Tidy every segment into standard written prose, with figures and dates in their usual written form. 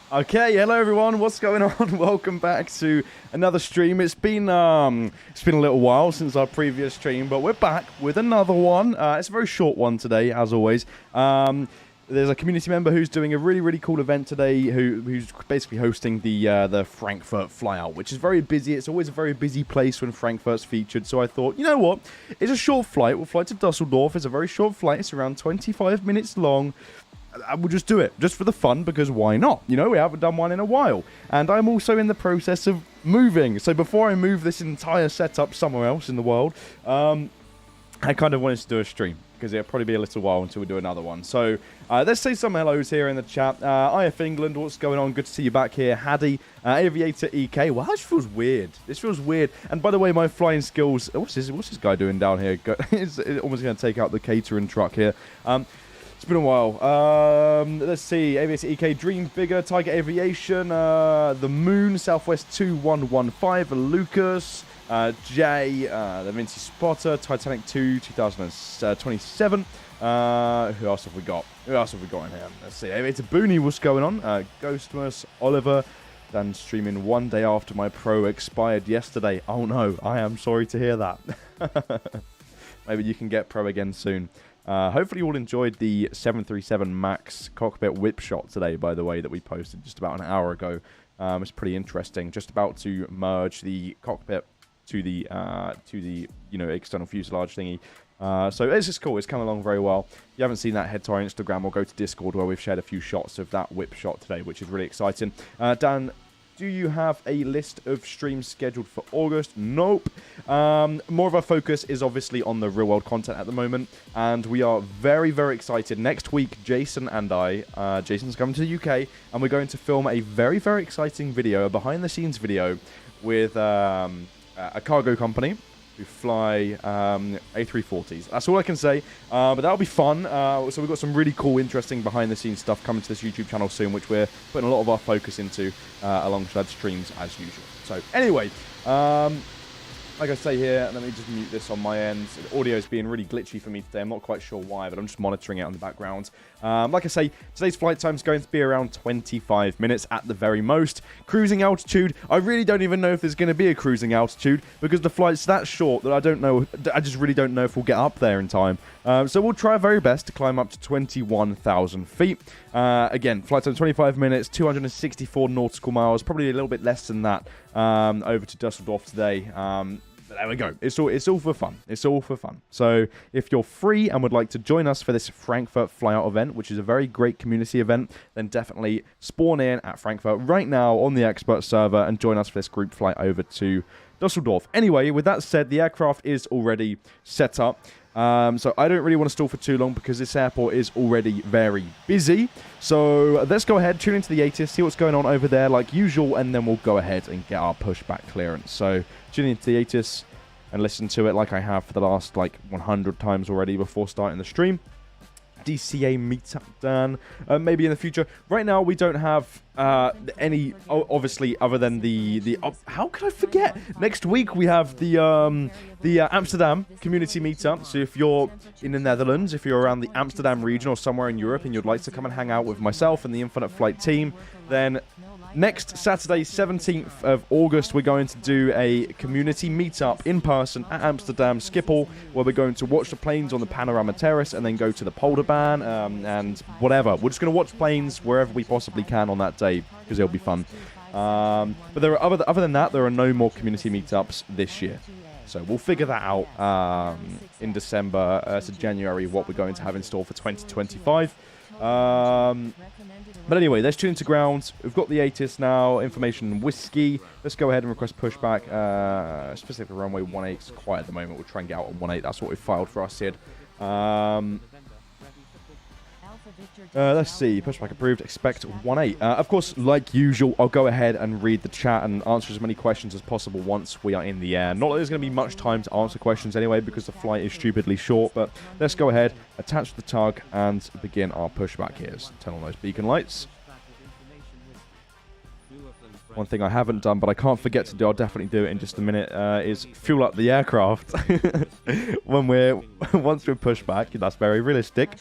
Okay, hello everyone. What's going on? Welcome back to another stream. It's been a little while since our previous stream, but we're back with another one. It's a very short one today, as always. There's a community member who's doing a really cool event today, who's basically hosting the Frankfurt Flyout, which is very busy. It's always a very busy place when Frankfurt's featured. So I thought, you know what? It's a short flight. We'll fly to Dusseldorf. It's a very short flight. It's around 25 minutes long. I will just do it, just for the fun, because why not? You know, we haven't done one in a while. And I'm also in the process of moving. So before I move this entire setup somewhere else in the world, I kind of wanted to do a stream, because it'll probably be a little while until we do another one. So let's say some hellos here in the chat. IF England, what's going on? Good to see you back here. Haddy, 𝗖𝗛𝗚𝗚𝗘𝗟. Wow, this feels weird. This feels weird. And by the way, my flying skills... What's this guy doing down here? It's almost going to take out the catering truck here. It's been a while. Let's see. 𝗖𝗛𝗚𝗚𝗘𝗥𝗦𝗛𝗟, Dream Bigger, Tiger Aviation, The Moon, Southwest 2115, Lucas, Jay, Da Vinci Spotter, Titanic 2, 2027. Who else have we got? Who else have we got in here? Let's see. 𝗖𝗛𝗚𝗚𝗘𝗟, what's going on? Ghostmas, Oliver, then streaming one day after my pro expired yesterday. Oh no, I am sorry to hear that. Maybe you can get pro again soon. Hopefully you all enjoyed the 737 MAX cockpit whip shot today, by the way, that we posted just about an hour ago. It's pretty interesting. Just about to merge the cockpit to the external fuselage thingy. So it's just cool. It's come along very well. If you haven't seen that, head to our Instagram or go to Discord, where we've shared a few shots of that whip shot today, which is really exciting. Dan, do you have a list of streams scheduled for August? Nope. More of our focus is obviously on the real-world content at the moment, and we are very excited. Next week, Jason and I, Jason's coming to the UK, and we're going to film a very exciting video, a behind-the-scenes video, with a cargo company who fly A340s. That's all I can say, but that'll be fun. So we've got some really cool, interesting behind-the-scenes stuff coming to this YouTube channel soon, which we're putting a lot of our focus into alongside streams as usual. So anyway, like I say here, let me just mute this on my end. The audio is being really glitchy for me today. I'm not quite sure why, but I'm just monitoring it on the background. Like I say, today's flight time is going to be around 25 minutes at the very most. Cruising altitude, I really don't even know if there's going to be a cruising altitude, because the flight's that short that I just really don't know if we'll get up there in time. So we'll try our very best to climb up to 21,000 feet. Again, flight time 25 minutes, 264 nautical miles, probably a little bit less than that, over to Dusseldorf today. But there we go. It's all for fun. It's all for fun. So if you're free and would like to join us for this Frankfurt Flyout event, which is a very great community event, then definitely spawn in at Frankfurt right now on the expert server and join us for this group flight over to Dusseldorf. Anyway, with that said, the aircraft is already set up. So I don't really want to stall for too long, because this airport is already very busy. So let's go ahead, tune into the 𝗖𝗛𝗚𝗚𝗘𝗥, see what's going on over there like usual, and then we'll go ahead and get our pushback clearance. So tune into the 𝗖𝗚𝗚𝗘𝗥 and listen to it like I have for the last 100 times already before starting the stream. DCA meetup, Dan. Maybe in the future. Right now, we don't have any, obviously, other than the how could I forget? Next week, we have the Amsterdam community meetup. So if you're in the Netherlands, if you're around the Amsterdam region or somewhere in Europe, and you'd like to come and hang out with myself and the Infinite Flight team, then next Saturday, 17th of August, we're going to do a community meetup in person at Amsterdam Schiphol, where we're going to watch the planes on the Panorama Terrace and then go to the Polderbaan and whatever. We're just going to watch planes wherever we possibly can on that day, because it'll be fun. But there are other than that, there are no more community meetups this year. So we'll figure that out in December to January, what we're going to have in store for 2025. But anyway, let's tune into ground. We've got the 𝗖𝗛𝗚𝗚𝗃 now, information whiskey. Let's go ahead and request pushback. Specifically runway 18 is quiet at the moment. We'll try and get out on 18. That's what we filed for our SID. Let's see. Pushback approved. Expect 18. Of course, like usual, I'll go ahead and read the chat and answer as many questions as possible once we are in the air. Not that there's going to be much time to answer questions anyway, because the flight is stupidly short, but let's go ahead, attach the tug, and begin our pushback here. So turn on those beacon lights. One thing I haven't done, but I can't forget to do, I'll definitely do it in just a minute, is fuel up the aircraft once we're pushed back. That's very realistic.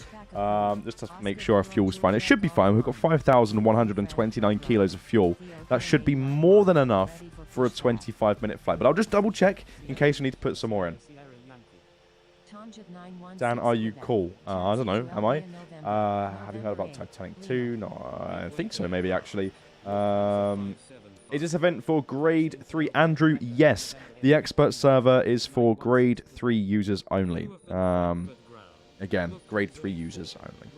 Just to make sure our fuel's fine. It should be fine. We've got 5,129 kilos of fuel. That should be more than enough for a 25-minute flight. But I'll just double check in case we need to put some more in. Dan, are you cool? I don't know. Am I? Have you heard about Titanic 2? No, I think so, maybe, actually. Is this event for grade 3? Andrew, yes. The expert server is for grade 3 users only. Again, grade 3 users only.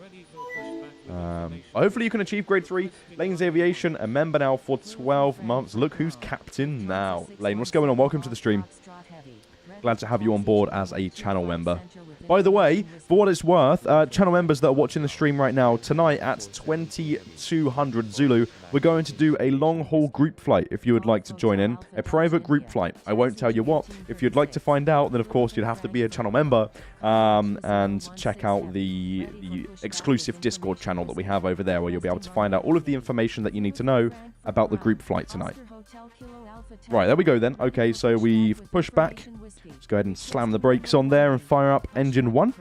Hopefully you can achieve grade 3. Lane's Aviation, a member now for 12 months. Look who's captain now. Lane, what's going on? Welcome to the stream. Glad to have you on board as a channel member. By the way, for what it's worth, channel members that are watching the stream right now, tonight at 2200 Zulu, we're going to do a long-haul group flight if you would like to join in. A private group flight. I won't tell you what. If you'd like to find out, then of course you'd have to be a channel member and check out the exclusive Discord channel that we have over there, where you'll be able to find out all of the information that you need to know about the group flight tonight. Right, there we go then. Okay, so we've pushed back. Let's go ahead and slam the brakes on there and fire up engine 1.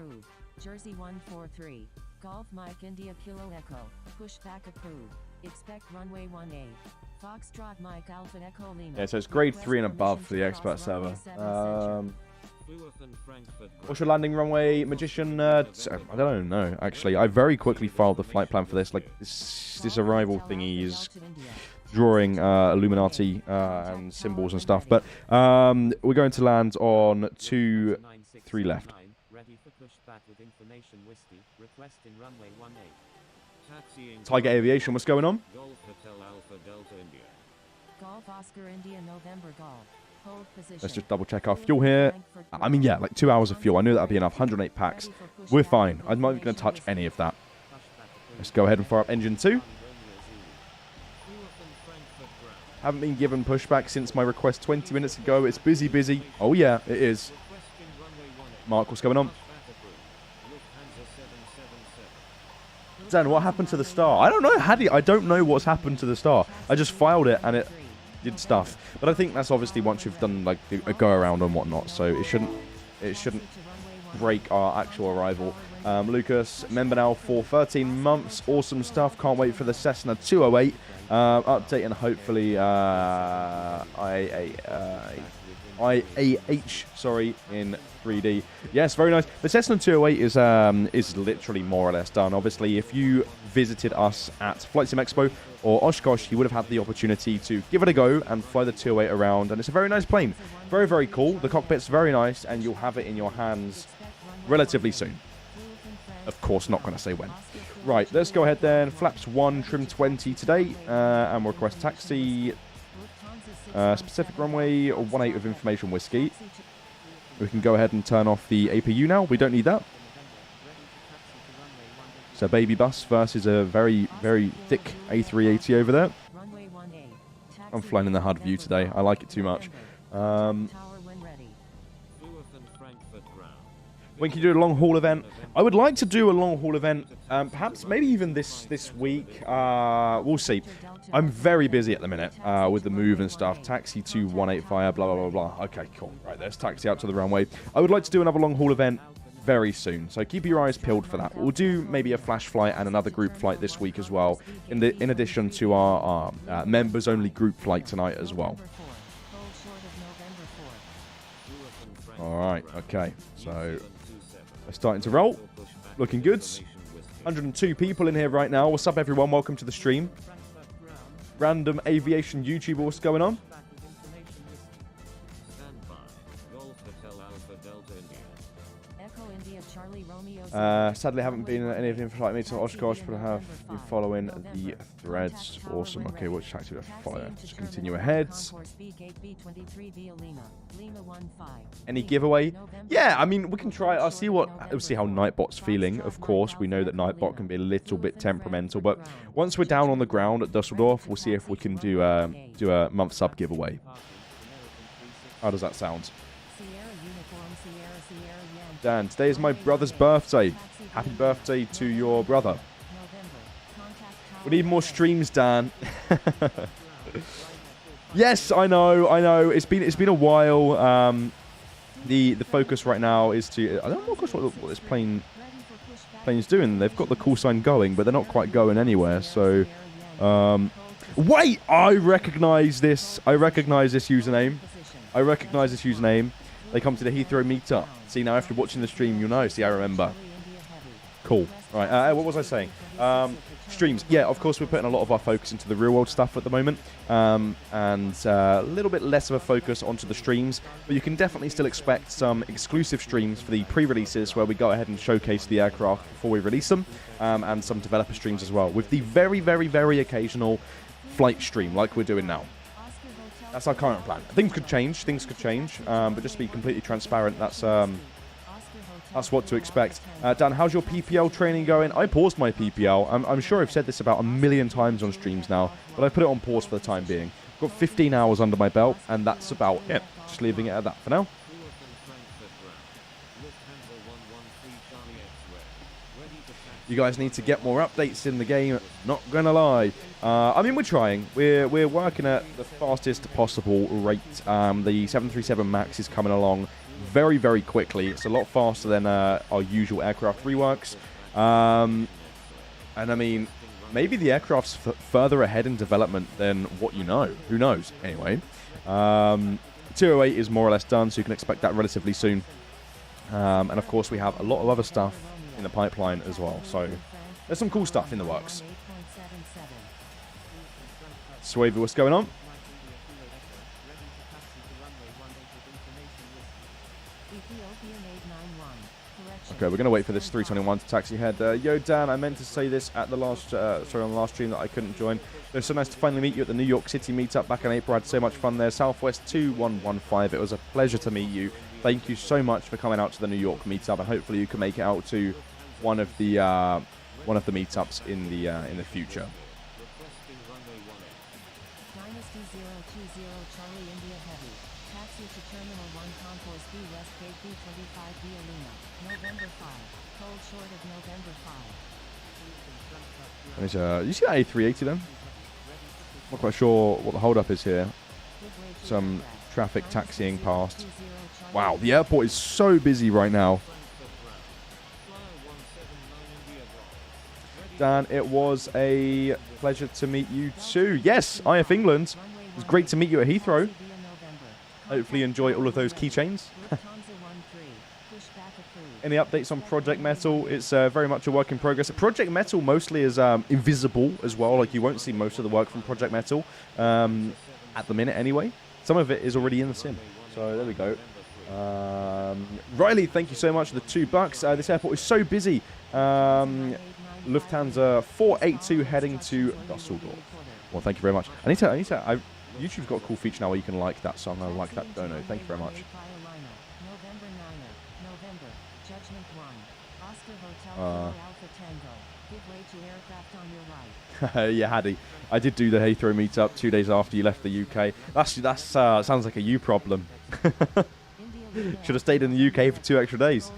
Jersey 143, Golf Mike India Kilo Echo, pushback approved. Expect runway 18. Foxtrot Mike Alpha Echo Lima. Yeah, so it's grade 3 and above for the expert server. What's your landing runway, Magician? I don't know, actually. I very quickly filed the flight plan for this. Like, this arrival thingy is drawing Illuminati and symbols and stuff. But we're going to land on 2-3 left. Tiger Aviation, what's going on? Golf Oscar India November Golf. Hold position. Let's just double check our fuel here. I mean, yeah, like 2 hours of fuel. I knew that would be enough. 108 packs. We're fine. I'm not even going to touch any of that. Let's go ahead and fire up engine 2. Haven't been given pushback since my request 20 minutes ago. It's busy. Oh, yeah, it is. Mark, what's going on? Dan, what happened to the star? I don't know, Haddy. I don't know what's happened to the star. I just filed it and it did stuff. But I think that's obviously once you've done like a go around and whatnot. So it shouldn't break our actual arrival. Lucas, member now for 13 months. Awesome stuff. Can't wait for the Cessna 208 update and hopefully IAH, sorry, in 3D. Yes, very nice. The Cessna 208 is literally more or less done. Obviously, if you visited us at Flight Sim Expo or Oshkosh, you would have had the opportunity to give it a go and fly the 208 around. And it's a very nice plane. Very, very cool. The cockpit's very nice, and you'll have it in your hands relatively soon. Of course, not going to say when. Right, let's go ahead then. Flaps 1, trim 20 today, and we'll request taxi. Specific runway 18 with information whiskey. We can go ahead and turn off the APU now. We don't need that. So baby bus versus a very, very thick A380 over there. I'm flying in the HUD view today. I like it too much. When can you do a long haul event? I would like to do a long haul event, perhaps maybe even this week. We'll see. I'm very busy at the minute with the move and stuff. Taxi 218 fire, blah, blah, blah, blah. Okay, cool. Right, let's taxi out to the runway. I would like to do another long haul event very soon, so keep your eyes peeled for that. We'll do maybe a flash flight and another group flight this week as well, in addition to our members-only group flight tonight as well. All right, okay, so we're starting to roll. Looking good. 102 people in here right now. What's up, everyone? Welcome to the stream. Random aviation YouTuber, what's going on? Sadly, I haven't been in any of the flight meetings at Oshkosh, but I have been following the threads. Awesome. Okay, which taxi do I follow? Just continue ahead. Any giveaway? Yeah, I mean, we can try. I'll see how Nightbot's feeling. Of course, we know that Nightbot can be a little bit temperamental, but once we're down on the ground at Dusseldorf, we'll see if we can do a month sub giveaway. How does that sound? Dan, today is my brother's birthday. Happy birthday to your brother. We need more streams, Dan. Yes, I know. It's been a while. The focus right now is to I don't know what this plane planes doing. They've got the call sign going, but they're not quite going anywhere. So, wait! I recognize this. I recognize this username. I recognize this username. They come to the Heathrow meetup. See, now after watching the stream, you'll know. See, I remember. Cool. All right, what was I saying? Streams. Yeah, of course, we're putting a lot of our focus into the real-world stuff at the moment. And a little bit less of a focus onto the streams. But you can definitely still expect some exclusive streams for the pre-releases where we go ahead and showcase the aircraft before we release them. And some developer streams as well. With the very, very, very occasional flight stream like we're doing now. That's our current plan. Things could change. But just to be completely transparent, that's what to expect. Dan, how's your PPL training going? I paused my PPL. I'm sure I've said this about a million times on streams now, but I put it on pause for the time being. Got 15 hours under my belt, and that's about it. Just leaving it at that for now. You guys need to get more updates in the game. Not gonna lie. I mean, we're trying. We're working at the fastest possible rate. The 737 MAX is coming along very, very quickly. It's a lot faster than our usual aircraft reworks. And I mean, maybe the aircraft's further ahead in development than what you know. Who knows? Anyway, 208 is more or less done, so you can expect that relatively soon. And of course, we have a lot of other stuff in the pipeline as well. So there's some cool stuff in the works. Swavey, what's going on? Okay, we're going to wait for this 321 to taxi ahead. Yo, Dan, I meant to say this at the last, on the last stream that I couldn't join. It was so nice to finally meet you at the New York City meetup back in April. I had so much fun there. Southwest 2115. It was a pleasure to meet you. Thank you so much for coming out to the New York meetup, and hopefully you can make it out to one of the meetups in the future. You see that A380 then? Not quite sure what the hold-up is here. Some traffic taxiing past. Wow, the airport is so busy right now. Dan, it was a pleasure to meet you too. Yes, IF England. It was great to meet you at Heathrow. Hopefully you enjoy all of those keychains. Any updates on Project Metal? It's very much a work in progress. Project Metal mostly is invisible as well. Like, you won't see most of the work from Project Metal at the minute anyway. Some of it is already in the sim. So there we go. Riley, thank you so much for the $2. This airport is so busy. Lufthansa 482 heading to Dusseldorf. Well, thank you very much. YouTube's got a cool feature now where you can like that, so I'm going to like that dono. Thank you very much. Yeah, Haddy. I did do the Heathrow meetup 2 days after you left the UK. That sounds like a you problem. Should have stayed in the UK for 2 extra days.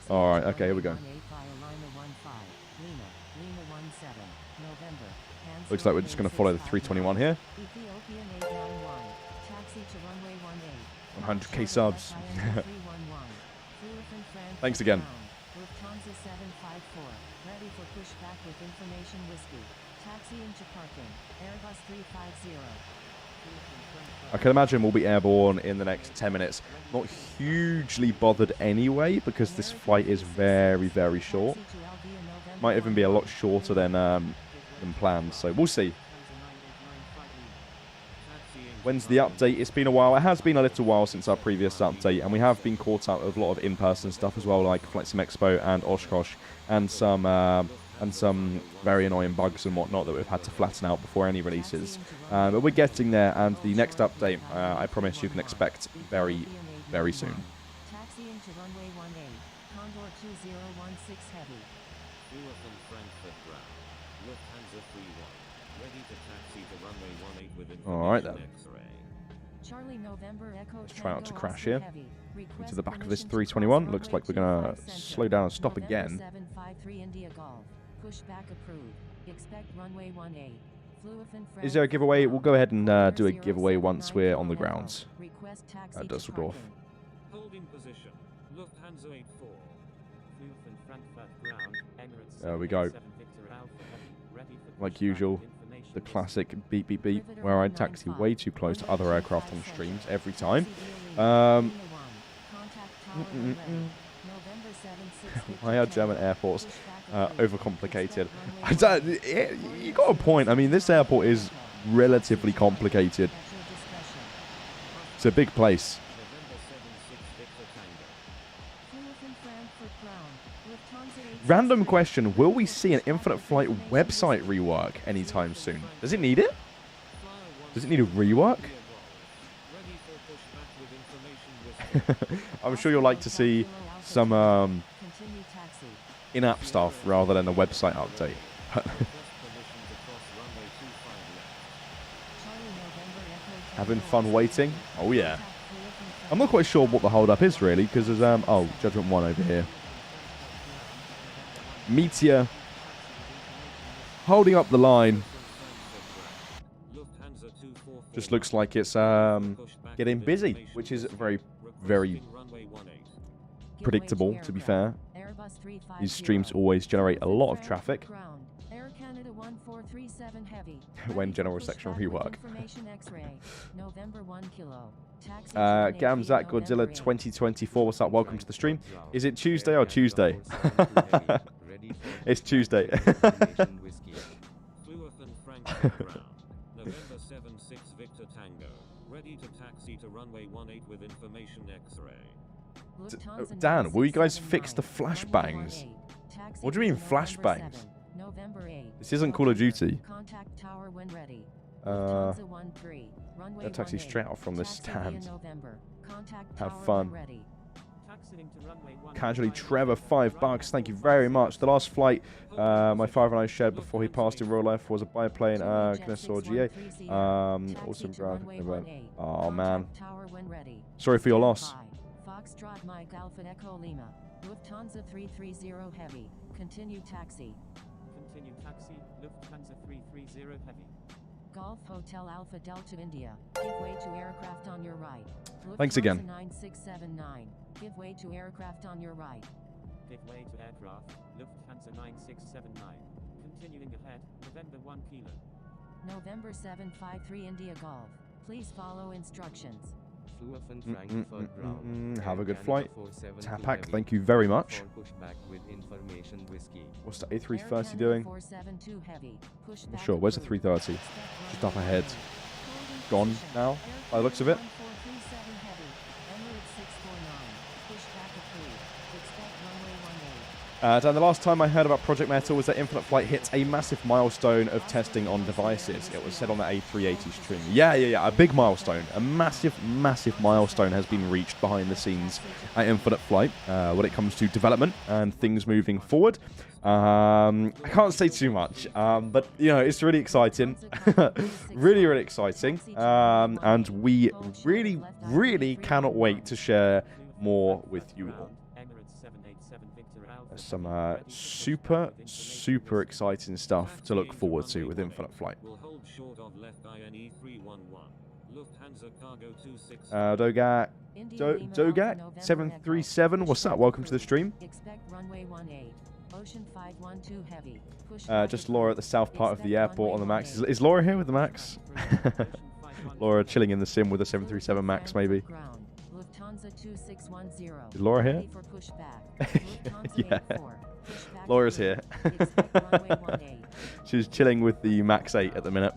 Alright, okay, here we go. Looks like we're just going to follow the 321 here. 100k subs. Thanks again. I can imagine we'll be airborne in the next 10 minutes. Not hugely bothered anyway, because this flight is very, very short. Might even be a lot shorter than planned, so we'll see. When's the update? It's been a while. It has been a little while since our previous update, and we have been caught up with a lot of in-person stuff as well, like Flight Sim Expo and Oshkosh, and some very annoying bugs and whatnot that we've had to flatten out before any releases. But we're getting there, and the next update, I promise you can expect very, very soon. Taxiing to runway 18, Condor 2016 heavy. From Frankfurt ground. Lufthansa 31. Ready to taxi to runway 18 with information. All right then. Charlie November Echo. Let's try not to crash here. Into the back of this 321. Looks like we're gonna slow down and stop again. 753 India Golf. Pushback approved. Expect runway 18. Is there a giveaway? We'll go ahead and do a giveaway once we're on the ground at Dusseldorf. Holding position. Lufthansa 84. There we go. Like usual, the classic beep beep beep, where I taxi way too close to other aircraft on streams every time. Why are German airports overcomplicated? You got a point. I mean, this airport is relatively complicated. It's a big place. Random question, will we see an Infinite Flight website rework anytime soon? Does it need it? Does it need a rework? I'm sure you'll like to see some in-app stuff rather than a website update. Having fun waiting? Oh yeah. I'm not quite sure what the hold-up is really, because there's oh, Judgment 1 over here. Meteor holding up the line. Just looks like it's getting busy, which is very, very predictable, to be fair. These streams always generate a lot of traffic. When general section rework. 𝗖𝗛𝗔𝗡𝗚𝗏𝗛𝗡𝗟 2024. What's up? Welcome to the stream. Is it Tuesday or Tuesday? It's Tuesday. November 76 Victor Tango. Ready to taxi to runway 18 with information X-ray. Dan, will you guys fix the flashbangs? What do you mean flashbangs? This isn't Call of Duty. They'll taxi straight out from this stand. Have fun. Casually Trevor, $5. Thank you very much. The last flight my father and I shared before he passed in real life was a biplane 𝗠𝗘𝗠𝗕𝗥𝗦𝗛 awesome ground event. Oh man. Sorry for your loss. Foxtrot Mike Alpha Echo Lima. Lufthansa 330 Heavy. Continue taxi. Continue taxi. Lufthansa 330 Heavy. Golf Hotel Alpha Delta India. Give way to aircraft on your right. Thanks again. 9679. Give way to aircraft on your right. Give way to aircraft. Lufthansa 9679. Continuing ahead. November 1 Kilo. November 753 India Golf. Please follow instructions. Have a good flight. Tapak, thank you very much. What's the A330 doing? Not sure. Where's the 330? Just up ahead. Gone now, by the looks of it. Dan, the last time I heard about Project Metal was that Infinite Flight hit a massive milestone of testing on devices. It was said on the A380 stream. Yeah, a big milestone. A massive, massive milestone has been reached behind the scenes at Infinite Flight when it comes to development and things moving forward. I can't say too much, but, you know, it's really exciting. Really, really exciting. And we really, really cannot wait to share more with you all. Some super, super exciting stuff to look forward to with Infinite Flight. Dogak 737, what's up? Welcome to the stream. Just Laura at the south part of the airport on the Max. Is Laura here with the Max? Laura chilling in the sim with the 737 Max, maybe. Is Laura here? Yeah. Laura's here. She's chilling with the Max 8 at the minute.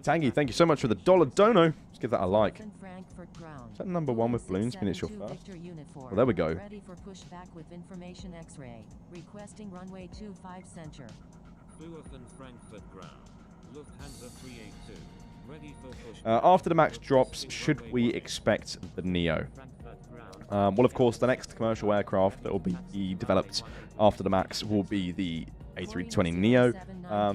Tangy, thank you so much for the $1 dono. Let's give that a like. Is that number 1 with balloons? I mean, it's your first. Well, there we go. Ready for pushback with information X-ray. Requesting runway 25 center. Frankfurt ground. Lufthansa 382. Ready for pushback. After the Max drops, should we expect the Neo? Well, of course, the next commercial aircraft that will be developed after the Max will be the A320 Neo,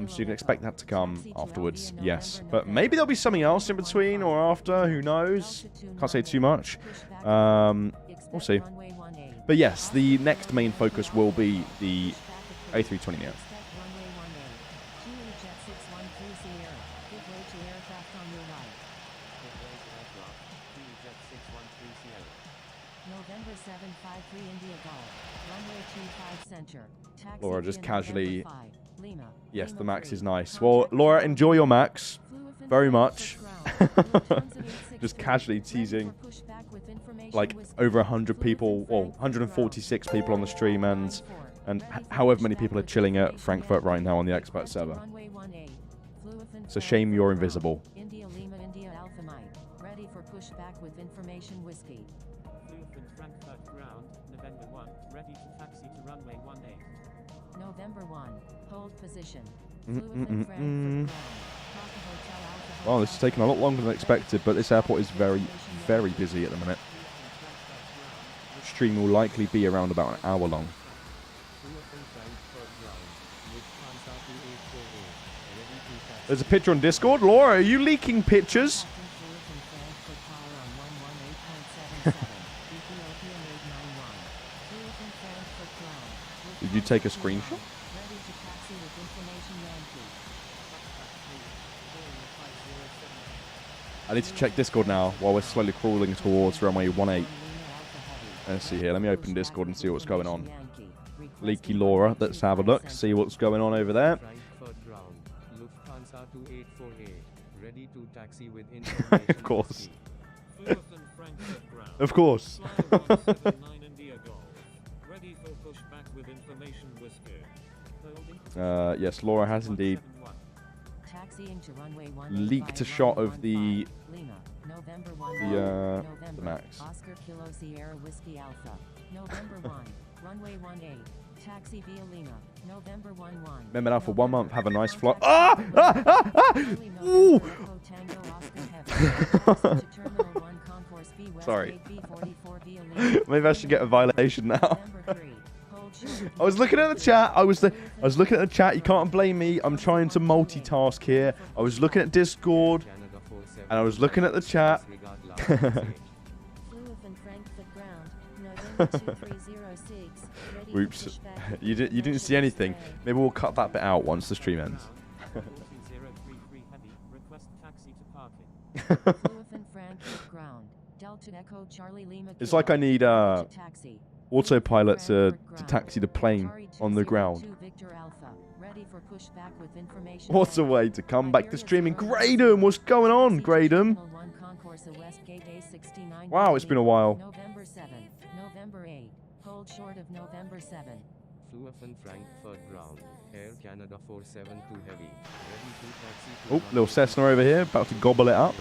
so you can expect that to come afterwards, yes. But maybe there'll be something else in between or after, who knows? Can't say too much. We'll see. But yes, the next main focus will be the A320 Neo. November 753 India Golf. Runway 25 center. Taxi Laura just via casually... November 5, Lima. Yes, Lima the max 3. is nice. Well, Laura, enjoy your max. Very much. Just casually teasing like over 100 people, well, 146 people on the stream, and however many people are chilling at Frankfurt right now on the expert server. It's a shame you're invisible. India Lima India Alpha Mike. Ready for pushback with information whiskey. Frankfurt ground, November 1, ready to taxi to runway 18. November 1, hold position. Well, this is taking a lot longer than expected, but this airport is very, very busy at the minute. Stream will likely be around about an hour long. There's a picture on Discord. Laura, are you leaking pictures? Did you take a screenshot? I need to check Discord now while we're slowly crawling towards runway 18. Let's see here. Let me open Discord and see what's going on. Leaky Laura, let's have a look, see what's going on over there. Of course. Of course. Yes, Laura has indeed leaked a shot of the max. Oscar Kilo Sierra Whiskey Alpha. November 1, runway 18. Taxi via Lima. November 11. Remember now for 1 month, have a nice flight. Ah! Ah! Ah! Ah! Ooh! Sorry. Maybe I should get a violation now. I was looking at the chat. I was looking at the chat. You can't blame me. I'm trying to multitask here. I was looking at Discord, and I was looking at the chat. Oops. You didn't see anything. Maybe we'll cut that bit out once the stream ends. It's like I need autopilot to taxi the plane on the ground. What's a way to come back to streaming? Graydon, what's going on, Graydon? Wow, it's been a while. November 7, November 8, hold short of November 7. Frankfurt ground, Air Canada 472 heavy, ready to taxi to Oh, little Cessna over here, about to gobble it up.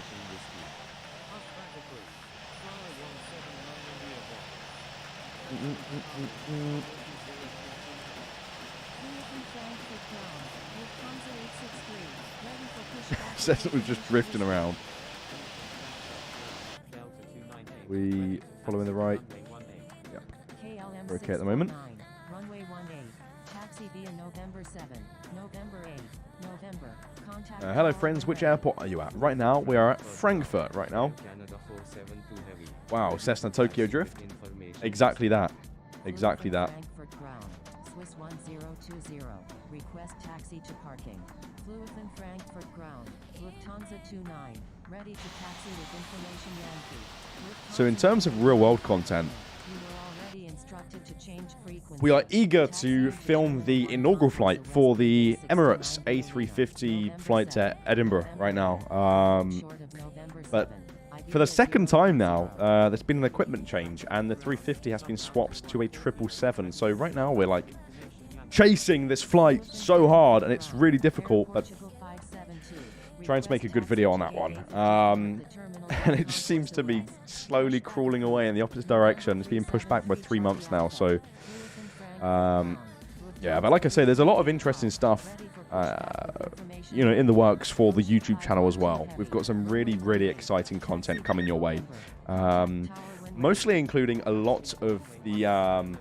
Cessna was just drifting around. We following the right. Yep. We're okay at the moment. Runway 18. Taxi via November 7. November 8. November. Contact Hello friends, which airport are you at? Right now, we are at Frankfurt right now. Wow, Cessna Tokyo Drift. Exactly that. Exactly that. Frankfurt ground. Swiss 1020. Request taxi to parking. Flyout Frankfurt ground. Lufthansa 29. Ready to taxi with information Yankee. So in terms of real world content, we are eager to film the inaugural flight for the Emirates A350 flight to Edinburgh right now. But for the second time now, there's been an equipment change, and the 350 has been swapped to a 777. So right now we're like chasing this flight so hard, and it's really difficult, but trying to make a good video on that one. And it just seems to be slowly crawling away in the opposite direction. It's being pushed back by 3 months now. So, yeah, but like I say, there's a lot of interesting stuff, you know, in the works for the YouTube channel as well. We've got some really, really exciting content coming your way. Mostly including a lot of the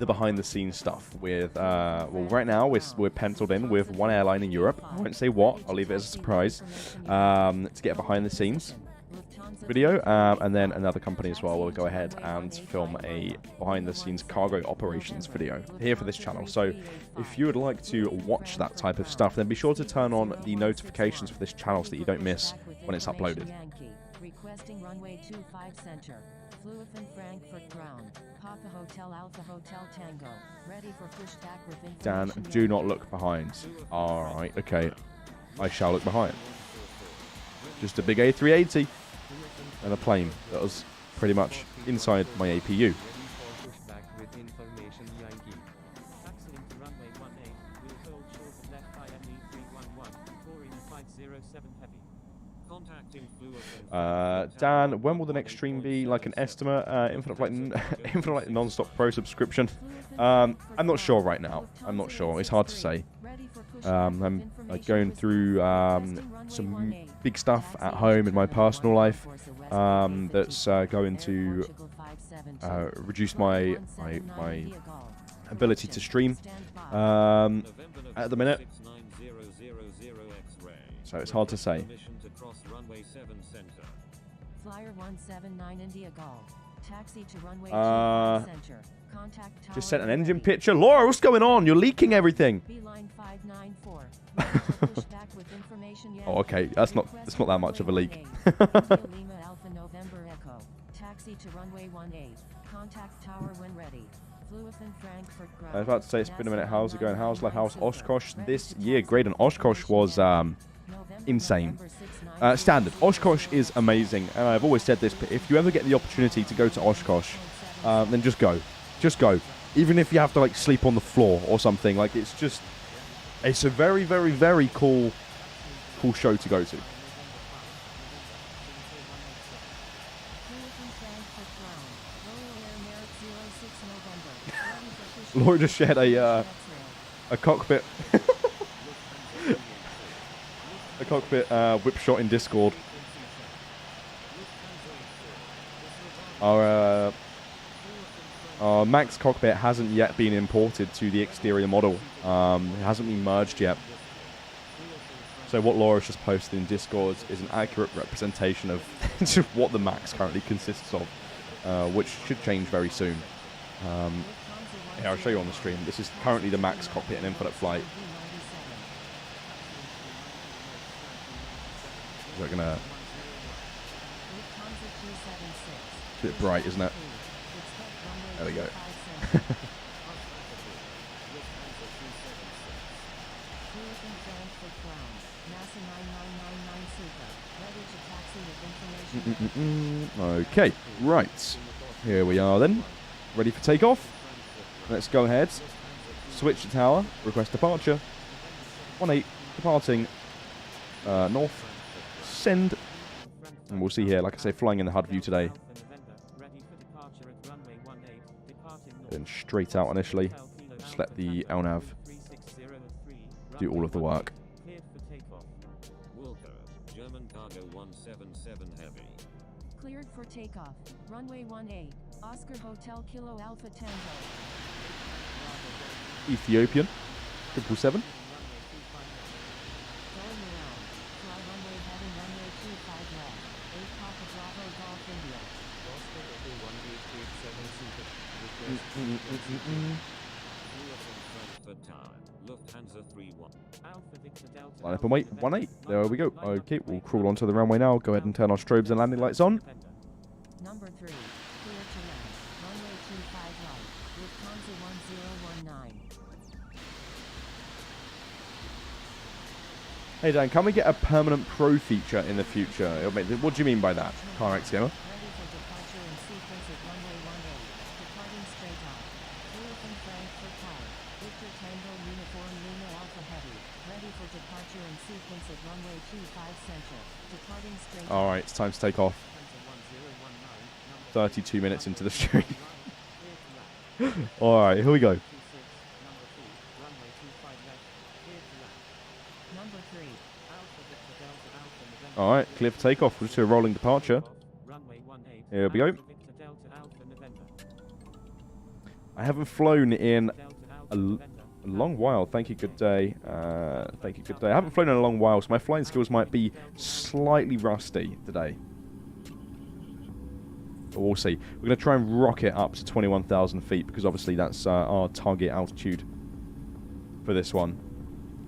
behind-the-scenes stuff with, well, right now we're penciled in with one airline in Europe. I won't say what. I'll leave it as a surprise to get a behind-the-scenes video, and then another company as well will go ahead and film a behind-the-scenes cargo operations video here for this channel. So if you would like to watch that type of stuff, then be sure to turn on the notifications for this channel so that you don't miss when it's uploaded. Requesting runway 25 center. Fluofen Frankfurt ground. Papa Hotel Alpha Hotel Tango. Ready for pushback with Dan, information. do not look behind. Alright, okay. I shall look behind. Just a big A380 and a plane that was pretty much inside my APU. Ready for pushback with information Yankee. Taxi into runway 18, will hold short of left by ME 311, 507 heavy. Contacting Fluofen. Dan, when will the next stream be? Like an estimate? Infinite Flight non-stop pro subscription. I'm not sure right now. I'm not sure. It's hard to say. I'm like going through some big stuff at home in my personal life that's going to reduce my ability to stream at the minute. So it's hard to say. Flyer 179 India Golf. Taxi to runway 25 center. Contact tower. Just sent an engine picture. Laura, what's going on? You're leaking everything. Beeline 594. Pushback with information. Oh, okay. That's not that much of a leak. Lima Alpha November Echo. Taxi to runway 18. Contact tower when ready. Fluofen Frankfurt ground. I was about to say it's been a minute. How's it going? How's Lighthouse Oshkosh this year? Great, and Oshkosh was insane. Standard. Oshkosh is amazing, and I've always said this, but if you ever get the opportunity to go to Oshkosh, then just go. Just go. Even if you have to like sleep on the floor or something, like it's a very, very, very cool show to go to. Laura just shared a cockpit a cockpit whip shot in Discord. Our Max cockpit hasn't yet been imported to the exterior model. It hasn't been merged yet. So what Laura's just posted in Discord is an accurate representation of what the Max currently consists of, which should change very soon. Here, I'll show you on the stream. This is currently the Max cockpit in Infinite Flight. We're gonna... It's a bit bright, isn't it? There we go. Okay, right. Here we are then. Ready for takeoff? Let's go ahead. Switch to tower. Request departure. 18 departing north. Send. And we'll see here, like I say, flying in the HUD view today. And straight out initially. Just let the LNAV do all of the work. German cargo 177 heavy. Cleared for takeoff. Runway 18. Oscar Hotel Kilo Alpha Tango. Ethiopian 777. Going around. Fly runway heading runway 25 left. 8 Papa Bravo Golf India. Oscar Echo 1887 Super. Frankfurt Tower. Lufthansa 31. Alpha Victor Delta. Line up and wait. 18. There we go. Okay, we'll crawl onto the runway now. Go ahead and turn our strobes and landing lights on. Number 3. Clear to land. Runway 25 right. Lufthansa 1019. Hey Dan, can we get a permanent pro feature in the future? What do you mean by that, Car X Gamer? Ready for departure in sequence at runway 18. Departing straight on. Fluofen Frankfurt Tower. Victor Tango Uniform Lima Alpha Heavy. Ready for departure in sequence at runway 25 Central. Departing straight on. Alright, it's time to take off. 32 minutes into the stream. Alright, here we go. Number 3. Alright, clear for takeoff. We'll just do a rolling departure. Here we go. I haven't flown in a long while. Thank you, good day. Thank you, good day. I haven't flown in a long while, so my flying skills might be slightly rusty today. But we'll see. We're going to try and rocket up to 21,000 feet, because obviously that's our target altitude for this one.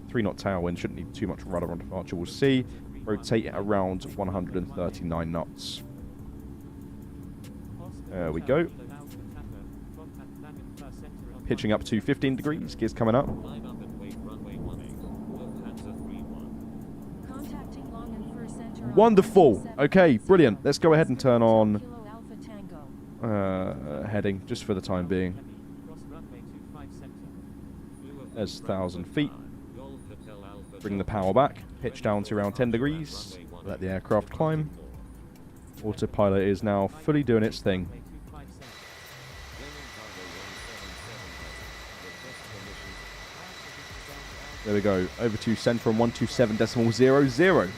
3-knot tailwind, shouldn't need too much rudder on departure. We'll see. Rotate it around 139 knots. There we go. Pitching up to 15 degrees. Gears coming up. Line up and wait runway 18. Lufthansa 31. Contacting long and first center on Wonderful. 127. Okay, brilliant. Let's go ahead and turn on Kilo Alpha Tango. heading just for the time being. Cross runway 25 center. There's 1,000 feet. Golf Hotel Alpha. Bring the power back. Pitch down to around 10 degrees. Let the aircraft climb. Autopilot is now fully doing its thing. Runway 25 center. There we go. Over to send from 127.00.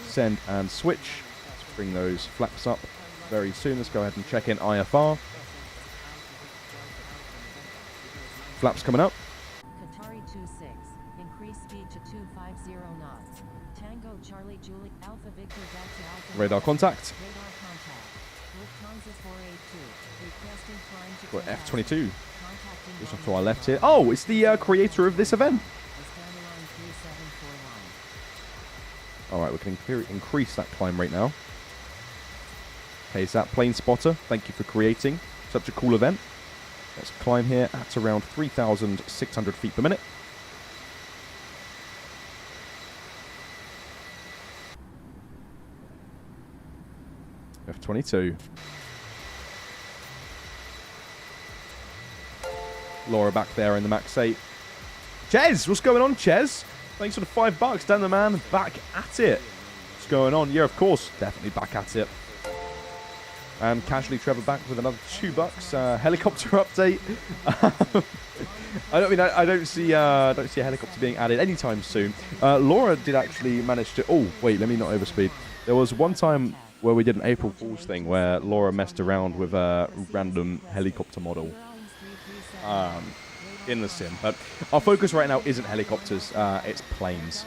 Send and switch. Let's bring those flaps up very soon. Let's go ahead and check in IFR. Flaps coming up. Qatari 26. Increase speed to 250 knots. Tango Charlie Julie Alpha Victor Delta Alpha. Radar November. contact. Radar contact. Lufthansa 482. Requesting climb to Got 10,000. F-22. Contacting Just long off to our and left first here. center. Oh, it's the creator of this event. Astana line 3749. All right, we can increase that climb rate now. Okay, so that plane spotter, thank you for creating such a cool event. Let's climb here at around 3,600 feet per minute. F-22. Laura back there in the Max 8. Ches, what's going on, Ches? Thanks for the $5. Dan the man, back at it. What's going on? Yeah, of course, definitely back at it. And casually Trevor back with another $2. Helicopter update. I don't see a helicopter being added anytime soon. Laura did actually manage to. Oh wait, let me not overspeed. There was one time where we did an April Fool's thing where Laura messed around with a random helicopter model in the sim. But our focus right now isn't helicopters, it's planes.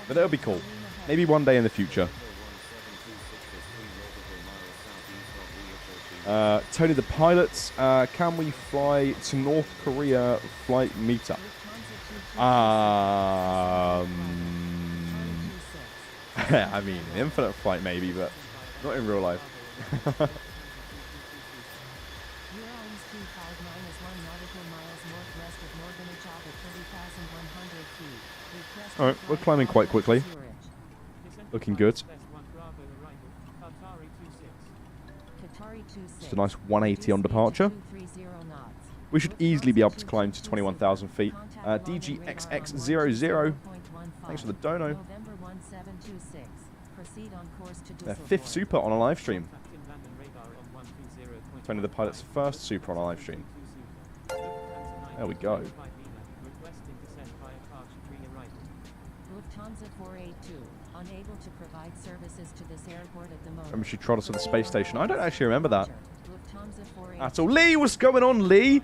But that'll be cool. Maybe one day in the future. Tony the pilot, can we fly to North Korea flight meetup? I mean, infinite flight maybe, but not in real life. Eurolines 259 is 1 nautical miles northwest of Northern Java, 30,100 feet. Request All right, we're climbing quite quickly. Descent Looking to good. West 1 Bravo arrival. Qatari 26. Qatari 26. Just a nice 180 on departure. 230 knots. We should easily be able to climb to 21,000 feet. DGXX00. Thanks for the dono. November 1726. Proceed on course to Their Düsseldorf. 5th super on a live stream. Contacting land and radar on 120.1. Tony the pilot's first super on a live stream. There we go. Requesting descent via Park's tree arrival. Lufthansa 482. Unable to provide services to this airport at the moment. Remember she trod us at the space station. I don't actually remember that Lufthansa 482. at all. Lee, what's going on, Lee?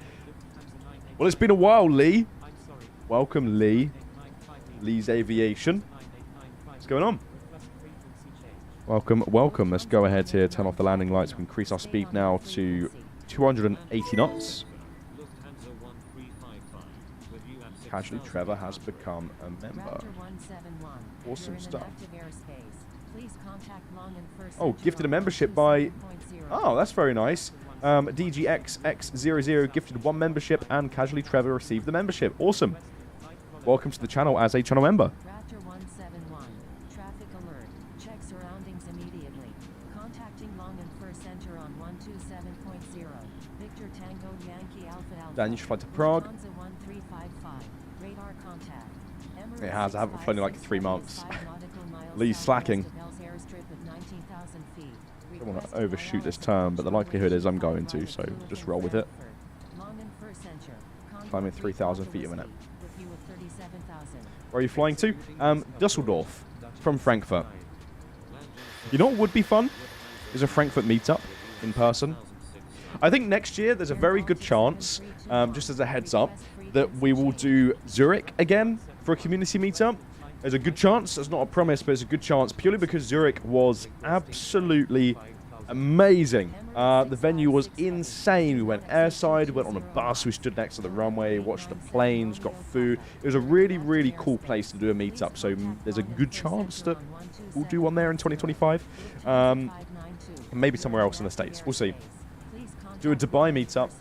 Well, it's been a while, Lee. I'm sorry. Welcome, Lee. 958 Lee's Aviation. 9895. What's going on? Request frequency change. Welcome, welcome. Let's go ahead here, turn off the landing lights. We increase our speed now to 280 knots. Lufthansa 1355. With you at 6,000 Casually, Trevor has become a member. Raptor 171. Awesome You're in stuff. an active airspace. Please contact long and first Oh, center gifted a on membership by... 127.0. Oh, that's very nice. DGXX00 gifted 1 membership and casually Trevor received the membership. Awesome. Welcome to the channel as a channel member. Raptor 171. Traffic alert. Check surroundings immediately. Contacting long and first center on 127.0. Victor Tango Yankee Alpha Alpha. Dan, you should fly to Prague. Lufthansa 1355. Radar contact. Emirates It has. I haven't flown in like 3 months. 656 nautical miles Lee's southwest slacking. of Bell's airstrip at 19,000 feet. I don't want to Requesting overshoot this ILS turn, but the likelihood is I'm going to, Frankfurt, so Frankfurt, just roll with it. Long and first center. Climbing Contact 3,000 Delta feet a minute. Whiskey with you at 37,000. Where are you flying to? Dusseldorf from Frankfurt. You know what would be fun? Is a Frankfurt meetup in person. I think next year there's a very good chance, just as a heads up, that we will do Zurich again for a community meetup. There's a good chance, that's not a promise, but it's a good chance, purely because Zurich was absolutely amazing. The venue was insane. We went airside, went on a bus, we stood next to the runway, watched the planes, got food. It was a really, really cool place to do a meetup, so there's a good chance that we'll do one there in 2025. And maybe somewhere else in the States. We'll see. Do a Dubai meetup.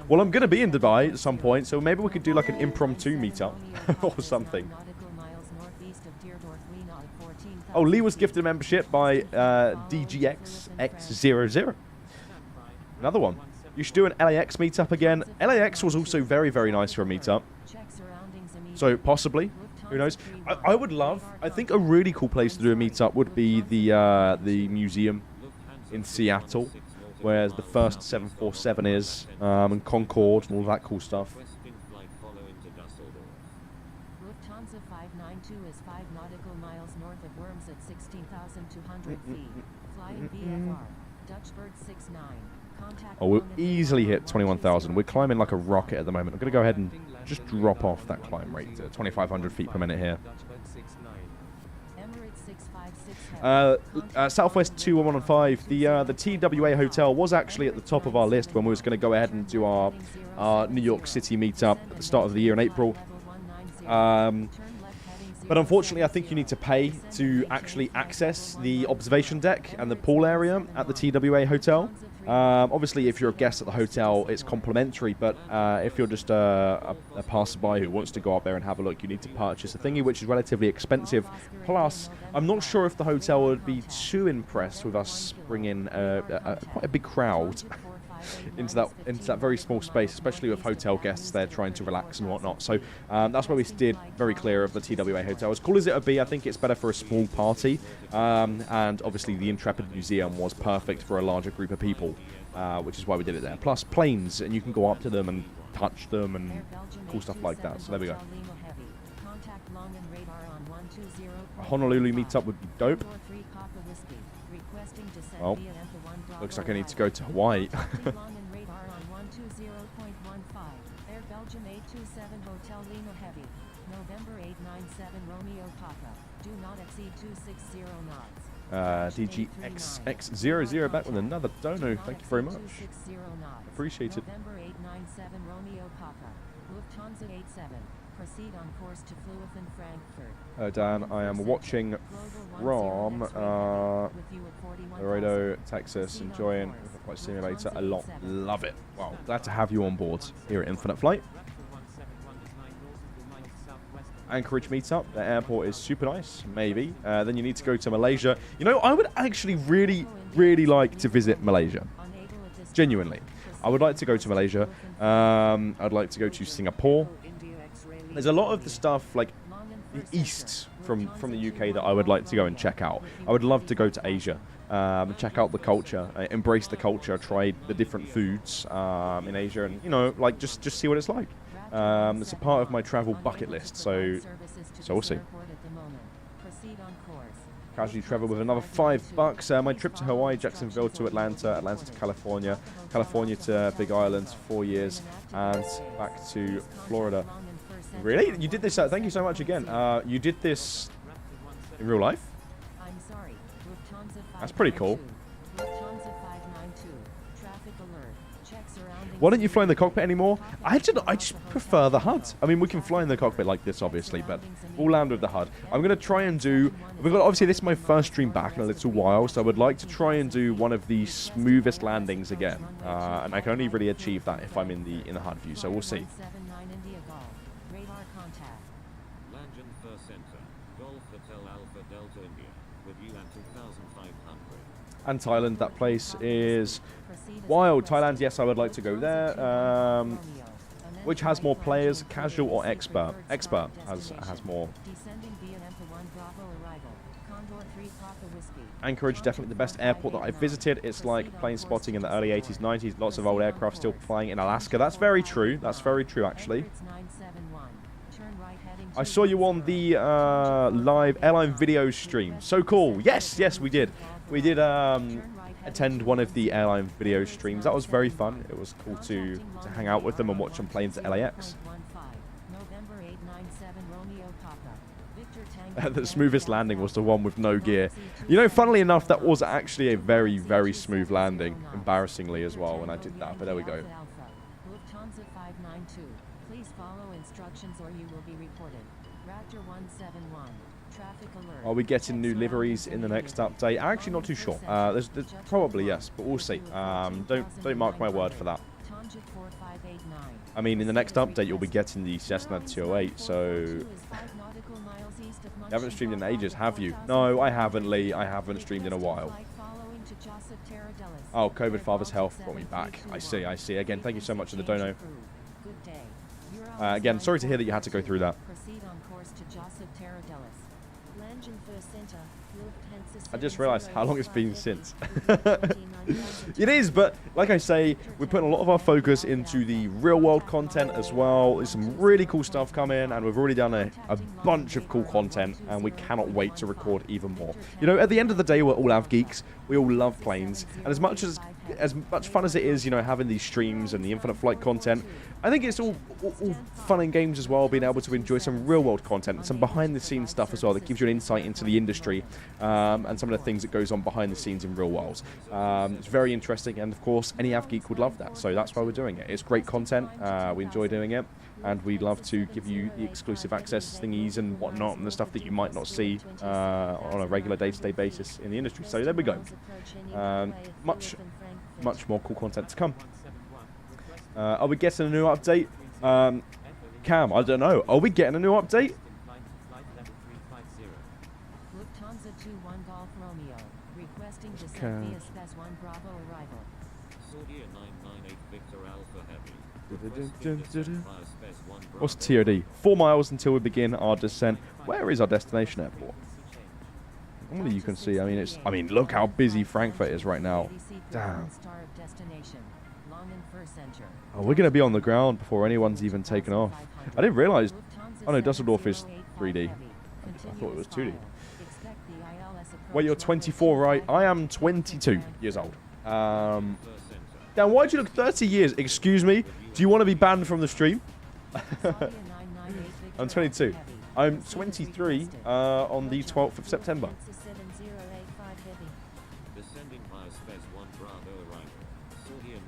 Well, I'm going to be in Dubai at some point, so maybe we could do like an impromptu meetup or something. Oh, Lee was gifted a membership by DGXX00. Another one. You should do an LAX meetup again. LAX was also very, very nice for a meetup. So possibly, who knows? I would love. I think a really cool place to do a meetup would be the museum in Seattle, where the first 747 is, and Concorde and all that cool stuff. Lufthansa 592 is 5 nautical miles north of Worms at 16,200 feet. Flying VFR. Dutchbird 69. Oh, we'll easily hit 21,000. We're climbing like a rocket at the moment. I'm going to go ahead and just drop off that climb rate to 2,500 feet per minute here. Southwest 21115. The TWA hotel was actually at the top of our list when we was going to go ahead and do our New York City meetup at the start of the year in April. But unfortunately, I think you need to pay to actually access the observation deck and the pool area at the TWA hotel. Obviously, if you're a guest at the hotel, it's complimentary, but if you're just a passerby who wants to go up there and have a look, you need to purchase a thingy, which is relatively expensive. Plus, I'm not sure if the hotel would be too impressed with us bringing quite a big crowd into that very small space, especially with hotel guests there trying to relax and whatnot. So that's why we steered very clear of the TWA hotel. As cool as it would be, I think it's better for a small party. And obviously the Intrepid Museum was perfect for a larger group of people, which is why we did it there. Plus planes, and you can go up to them and touch them and cool stuff like that. So there we go. A Honolulu meetup would be dope. Well, looks like I need to go to Hawaii. DGXX00 back with another dono. Thank you very much. Appreciate it. November 897 Romeo Papa. Lufthansa 87. Proceed on course to Frankfurt. Dan, I am watching from Laredo, Texas, enjoying the Flight Simulator a lot. Love it. Wow, glad to have you on board here at Infinite Flight. Anchorage meetup. The airport is super nice, maybe. Then you need to go to Malaysia. You know, I would actually really, really like to visit Malaysia. Genuinely. I would like to go to Malaysia. I'd like to go to Singapore. There's a lot of the stuff, like, the east from the UK that I would like to go and check out. I would love to go to Asia, check out the culture, embrace the culture, try the different foods in Asia, and, you know, like, just see what it's like. It's a part of my travel bucket list, so we'll see. Casually travel with another $5. My trip to Hawaii, Jacksonville to Atlanta, Atlanta to California, California to Big Island, 4 years, and back to Florida. Really? You did this? Thank you so much again. You did this in real life? That's pretty cool. Why don't you fly in the cockpit anymore? I just prefer the HUD. I mean, we can fly in the cockpit like this, obviously, but we'll land with the HUD. I'm going to try and do... Obviously, this is my first stream back in a little while, so I would like to try and do one of the smoothest landings again. And I can only really achieve that if I'm in the HUD view, so we'll see. And Thailand, that place is wild. Thailand, yes, I would like to go there. Which has more players, casual or expert? Expert has more. Anchorage, definitely the best airport that I've visited. It's like plane spotting in the early 80s, 90s. Lots of old aircraft still flying in Alaska. That's very true. That's very true, actually. I saw you on the live airline video stream. So cool. Yes, we did. We did attend one of the airline video streams. That was very fun. It was cool to hang out with them and watch them planes at LAX. The smoothest landing was the one with no gear. You know, funnily enough, that was actually a very, very smooth landing. Embarrassingly as well when I did that, but there we go. Lufthansa 592. Please follow instructions or you will be reported. Raptor 171. Traffic alert. Are we getting new liveries in the next update? I'm actually not too sure. There's probably yes, but we'll see. Don't mark my word for that. Tonjik 4589. I mean, in the next update, you'll be getting the Cessna 208, so... You haven't streamed in ages, have you? No, I haven't, Lee. I haven't streamed in a while. Oh, COVID Father's Health brought me back. I see, I see. Again, thank you so much for the dono. Again, sorry to hear that you had to go through that. I just realised how long it's been since. It is, but like I say, we're putting a lot of our focus into the real-world content as well. There's some really cool stuff coming, and we've already done a bunch of cool content, and we cannot wait to record even more. You know, at the end of the day, we're all geeks. We all love planes, and as much fun as it is, you know, having these streams and the Infinite Flight content, I think it's all fun and games as well, being able to enjoy some real-world content and some behind-the-scenes stuff as well that gives you an insight into the industry and some of the things that goes on behind the scenes in real worlds. It's very interesting, and of course, any geek would love that, so that's why we're doing it. It's great content. We enjoy doing it, and we'd love to give you the exclusive access thingies and whatnot, and the stuff that you might not see on a regular day-to-day basis in the industry. So there we go. Much more cool content to come. Are we getting a new update? Cam, I don't know. Are we getting a new update? Lufthansa 21 Golf Romeo, requesting descent Okay. via Spes 1 Bravo arrival. Saudia 998 Victor Alpha Heavy. What's TOD? 4 miles until we begin our descent. Where is our destination airport? Normally you can see. I mean, look how busy Frankfurt is right now. Damn. Oh, we're gonna be on the ground before anyone's even taken off. I didn't realize. Oh no, Dusseldorf is 3D. I thought it was 2D. Wait, you're 24, right? I am 22 years old. Dan, why'd you look 30 years? Excuse me? Do you want to be banned from the stream? I'm 22. I'm 23 on the 12th of September. Descending via Spes 1 Bravo arrival. Saudia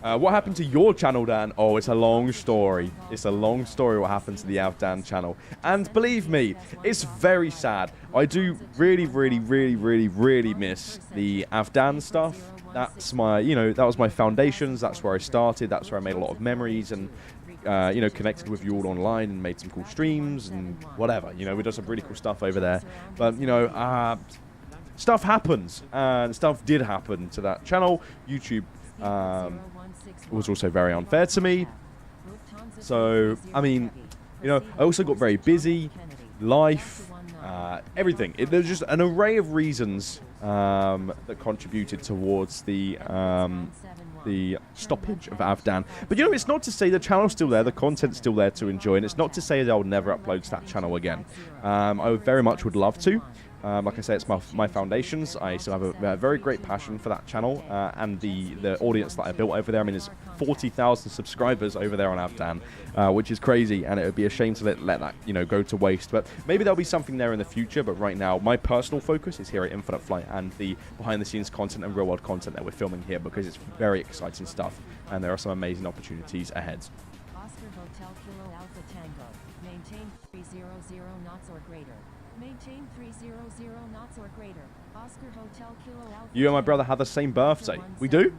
998. What happened to your channel, Dan? Oh, it's a long story. It's a long story what happened to the 𝗖𝗛𝗠 channel. And believe me, it's very sad. I do really miss the 𝗖𝗛𝗠 stuff. That's my, you know, that was my foundations. That's where I started. That's where I made a lot of memories and, you know, connected with you all online and made some cool streams and whatever. You know, we did some really cool stuff over there. But, you know, stuff happens. And stuff did happen to that channel. YouTube was also very unfair to me. So, I mean, you know, I also got very busy. Life, everything. There's just an array of reasons that contributed towards the stoppage of 𝗖𝗛𝗠. But you know, it's not to say the channel's still there, the content's still there to enjoy, and it's not to say that I'll never upload to that channel again. I very much would love to. Like I say, it's my foundations. I still have a very great passion for that channel and the audience that I built over there. I mean, there's 40,000 subscribers over there on 𝗖𝗛𝗠, which is crazy, and it would be a shame to let that, you know, go to waste. But maybe there'll be something there in the future. But right now, my personal focus is here at Infinite Flight and the behind-the-scenes content and real-world content that we're filming here, because it's very exciting stuff, and there are some amazing opportunities ahead. Oscar Hotel Kilo Alpha Tango, maintain 300 knots or greater. Maintain 300 knots or greater. Oscar Hotel Kilo Alpha You and my brother had the same birthday. We do?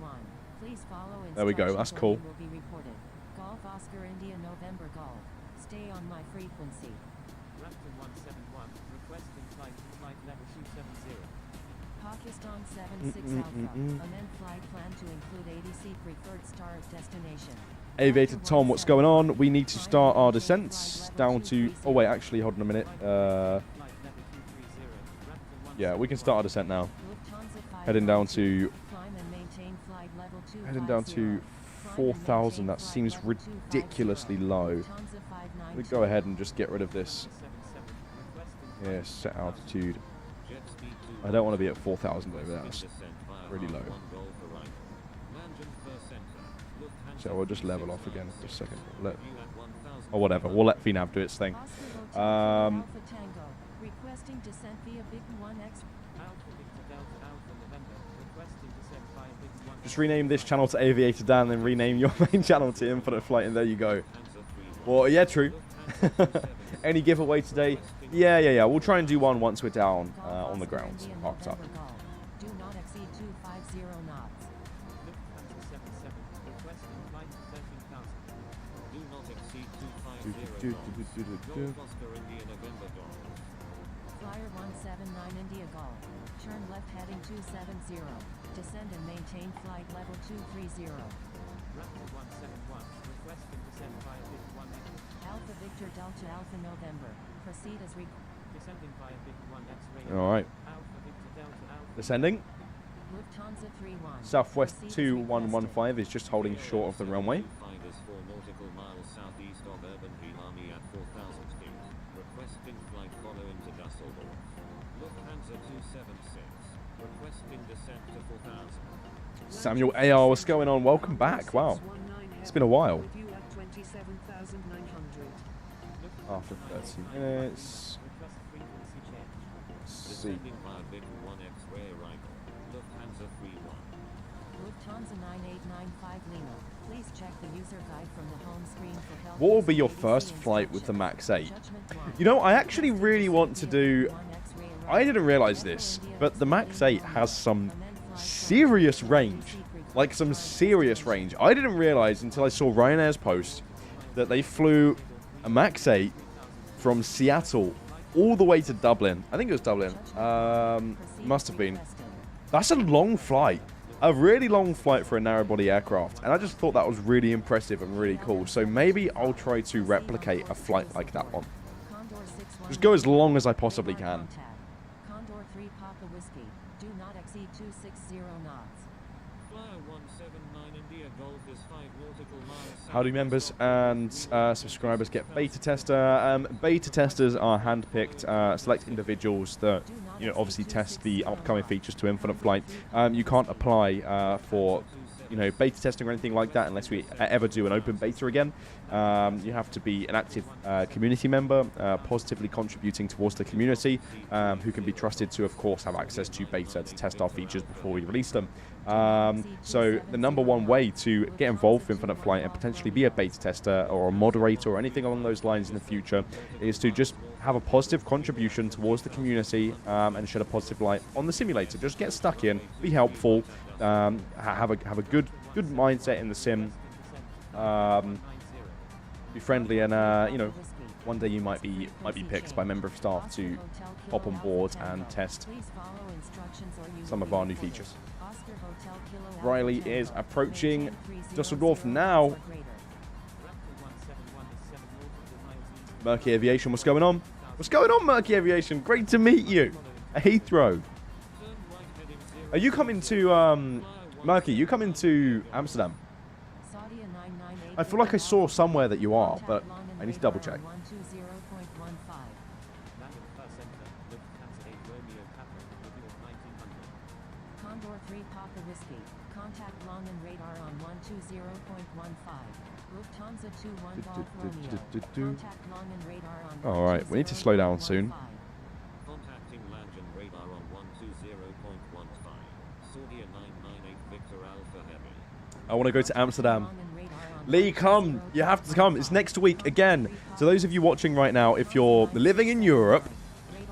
Please follow There we go. That's instructions cool. or you will be reported. Golf Oscar India November Golf. Stay on my frequency. Raptor 171, requesting flight level 270. Pakistan 76 Alpha. Amend flight plan to include ADC preferred start destination. Aviator Tom, what's going on? We need to start our descents down to... Oh, wait, actually, hold on a minute. Yeah, we can start our descent now. Heading down to 4,000. That seems ridiculously low. We go ahead and just get rid of this. Yeah, set altitude. I don't want to be at 4,000 over there. That's really low. So we'll just level off again for a second. Or whatever. We'll let VNAV do its thing. Requesting descent via Big 1X. Just rename this channel to Aviator Dan, then rename your main channel to Infinite Flight, and there you go. Well, yeah, true. Any giveaway today? Yeah. We'll try and do one once we're down on the ground, parked up. Do not exceed 250 knots. Lufthansa 77, requesting flight 13,000. Do not exceed 250 Golf Oscar India November Golf. Flyer 179 India Golf. Turn left heading 270. Descend and maintain flight level 230. Raptor 171, requesting descent via Big 1 Echo. Alpha Victor Delta Alpha November. Proceed as Descending via Big 1 X-ray. All right. Alpha Victor Delta Alpha. Descending. Lufthansa 31. Southwest Proceed as 2115 is just holding short of the runway. Fighters 4 nautical miles southeast of urban Vilami at 4,000 feet. Requesting flight following to Dusseldorf. Lufthansa 276. Requesting descent to 4,000. Samuel AR, what's going on? Welcome back. Wow. It's been a while. After 30 minutes. Request frequency change. See. Descending via Big 1 X-ray arrival. Lufthansa 31. Lufthansa 9895 Lima. Please check the user guide from the home screen for help. What will be your using first ATC flight with the instructions. Max 8? Judgment 1. You know, I actually really want to do... 1 X-ray I arrival. didn't realize this, but the Max 8 has some serious range. Like some serious range. I didn't realize until I saw Ryanair's post that they flew a Max 8 from Seattle all the way to Dublin. I think it was Dublin. Must have been. That's a long flight. A really long flight for a narrow-body aircraft. And I just thought that was really impressive and really cool. So maybe I'll try to replicate a flight like that one. Just go as long as I possibly can. Condor 3 Papa Whiskey. Do not exceed 260 knots. Flyer 179 India Golf is 5 nautical miles. How do members and subscribers get beta tester? Beta testers are handpicked, select individuals that obviously test the upcoming features to Infinite Flight. You can't apply for beta testing or anything like that unless we ever do an open beta again. You have to be an active community member, positively contributing towards the community, who can be trusted to, of course, have access to beta to test our features before we release them. So the number one way to get involved with Infinite Flight and potentially be a beta tester or a moderator or anything along those lines in the future is to just have a positive contribution towards the community and shed a positive light on the simulator. Just get stuck in, be helpful, have a good mindset in the sim, be friendly, and one day you might be picked by a member of staff to hop on board and test some of our new features. Riley is approaching Dusseldorf now. Murky Aviation, what's going on? What's going on, Murky Aviation? Great to meet you. Heathrow. Are you coming to, Murky, you coming to Amsterdam? I feel like I saw somewhere that you are, but I need to double check. Condor 3 Papa Whiskey. Contact long and radar on 120.15. Lufthansa 21 Golf Romeo. Contact long and radar on All right, we need to slow down soon. Contacting land and radar on 120.15. Saudia 998 Victor Alpha Heavy. I want to go to Amsterdam. Lee, come. You have to come. It's next week again. So those of you watching right now, if you're living in Europe,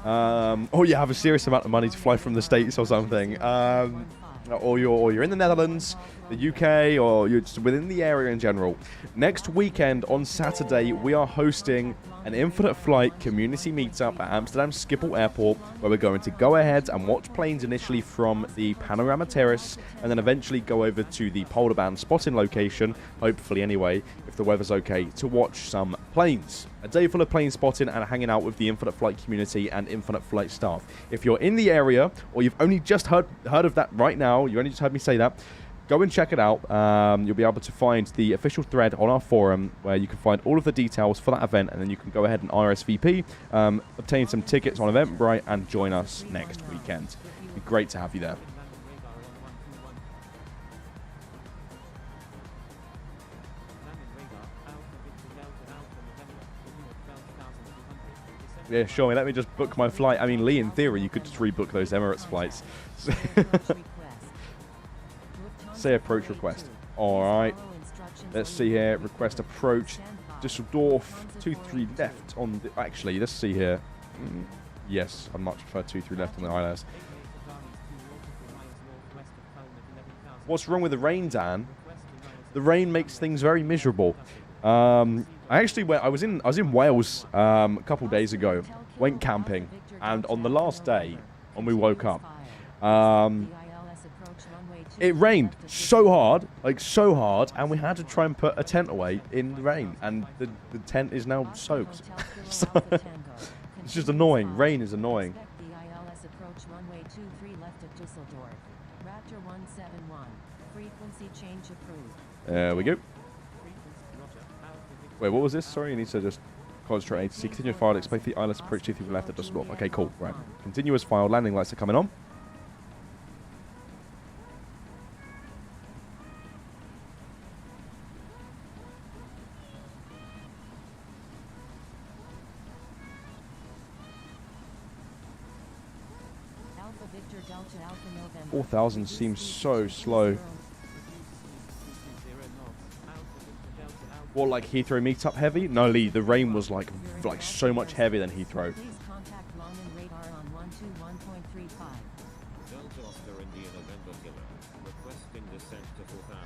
or you have a serious amount of money to fly from the States or something, or you're in the Netherlands, the UK, or you're just within the area in general, next weekend on Saturday, we are hosting an Infinite Flight community meetup at Amsterdam Schiphol Airport, where we're going to go ahead and watch planes initially from the Panorama Terrace, and then eventually go over to the Polar Band spotting location, hopefully anyway, if the weather's okay, to watch some planes. A day full of plane spotting and hanging out with the Infinite Flight community and Infinite Flight staff. If you're in the area, or you've only just heard of that right now, you only just heard me say that, go and check it out. You'll be able to find the official thread on our forum where you can find all of the details for that event, and then you can go ahead and RSVP, obtain some tickets on Eventbrite, and join us next weekend. It'd be great to have you there. Yeah, sure. Let me just book my flight. I mean, Lee, in theory, you could just rebook those Emirates flights. Say approach request. All right. Let's see here. Request approach. Düsseldorf, 23 left on the... Actually, let's see here. Yes, I much prefer 23 left on the ILS. What's wrong with the rain, Dan? The rain makes things very miserable. I actually went... I was in Wales a couple days ago. Went camping, and on the last day, when we woke up, it rained so hard, and we had to try and put a tent away in the rain, and the tent is now soaked. So, it's just annoying. Rain is annoying. There we go. Wait, what was this? Sorry, you need to just concentrate. ATC. Continue filed. Expect the ILS approach 23 left at Düsseldorf. Okay, cool. Right. Continuous file. Landing lights are coming on. Alpha Victor Delta Alpha November. 4,000 seems so slow. What, like Heathrow meetup heavy? No, Lee, the rain was like so much heavier than Heathrow. Please contact Longman radar on 121.35. Delta Oscar India November Killer. Requesting descent to 4,000.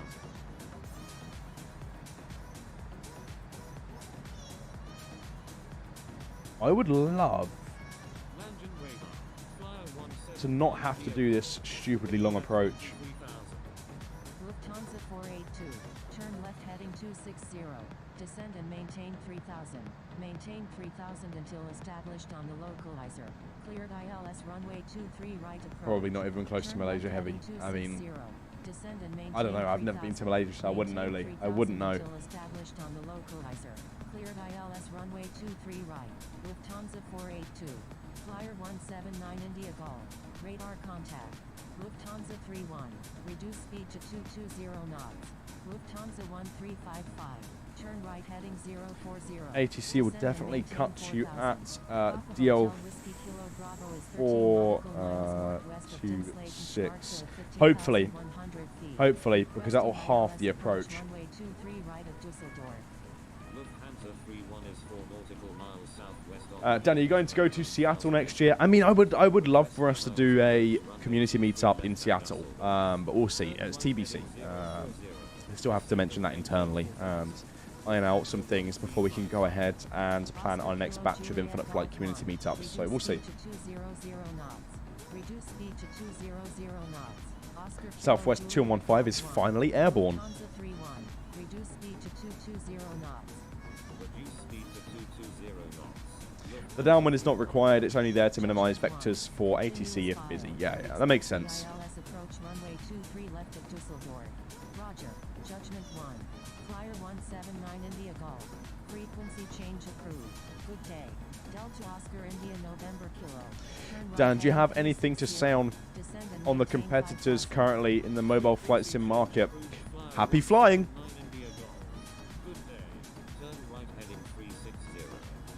I would love Landing radar. Flyer 17. to not have to do this stupidly long approach. 3,000. Lufthansa 482. Turn left heading 260. Descend and maintain 3000. Maintain 3000 until established on the localizer. Cleared ILS runway 23 right approach. Probably not even close to Turn Malaysia left heavy. heading I mean, 260. Descend and maintain I don't know. I've never been to Malaysia, so I wouldn't know, Lee. I wouldn't know. Until established on the localizer. Cleared ILS runway 23 right. Lufthansa 482. Flyer 179 India Golf. Radar contact. Lufthansa 31. Reduce speed to 220 knots. Lufthansa 1355. Turn right heading 040. ATC will Descend and definitely maintain cut you 4000. at Alpha DL Hotel Whiskey Kilo Bravo is 13 nautical miles northwest of 426. Tinsley to Sparta, Hopefully. 15,100 feet. Hopefully, because that will Requesting half the ILS approach. Runway 23 right at Düsseldorf. Lufthansa 31 is 4 nautical miles southwest of... Danny, are you going to go to Seattle next year? I mean, I would love for us to do a community meetup in Seattle, but we'll see. It's TBC. We still have to mention that internally and iron out some things before we can go ahead and plan our next batch of Infinite Flight community meetups. So we'll see. Southwest 215 is finally airborne. Reduce speed to 220 knots. The downwind is not required. It's only there to minimize vectors for ATC if busy. Yeah, that makes sense. ILS approach runway 23 left at Düsseldorf. Roger. Judgment 1. Flyer 179 India Golf. Frequency change approved. Good day. Delta Oscar India November Kilo. Turn right Dan, do you have heading anything to 260. say on Descend and the maintain competitors 5000. currently in the mobile flight sim market? Happy flying! 9 India Golf. Good day. Turn right heading 360.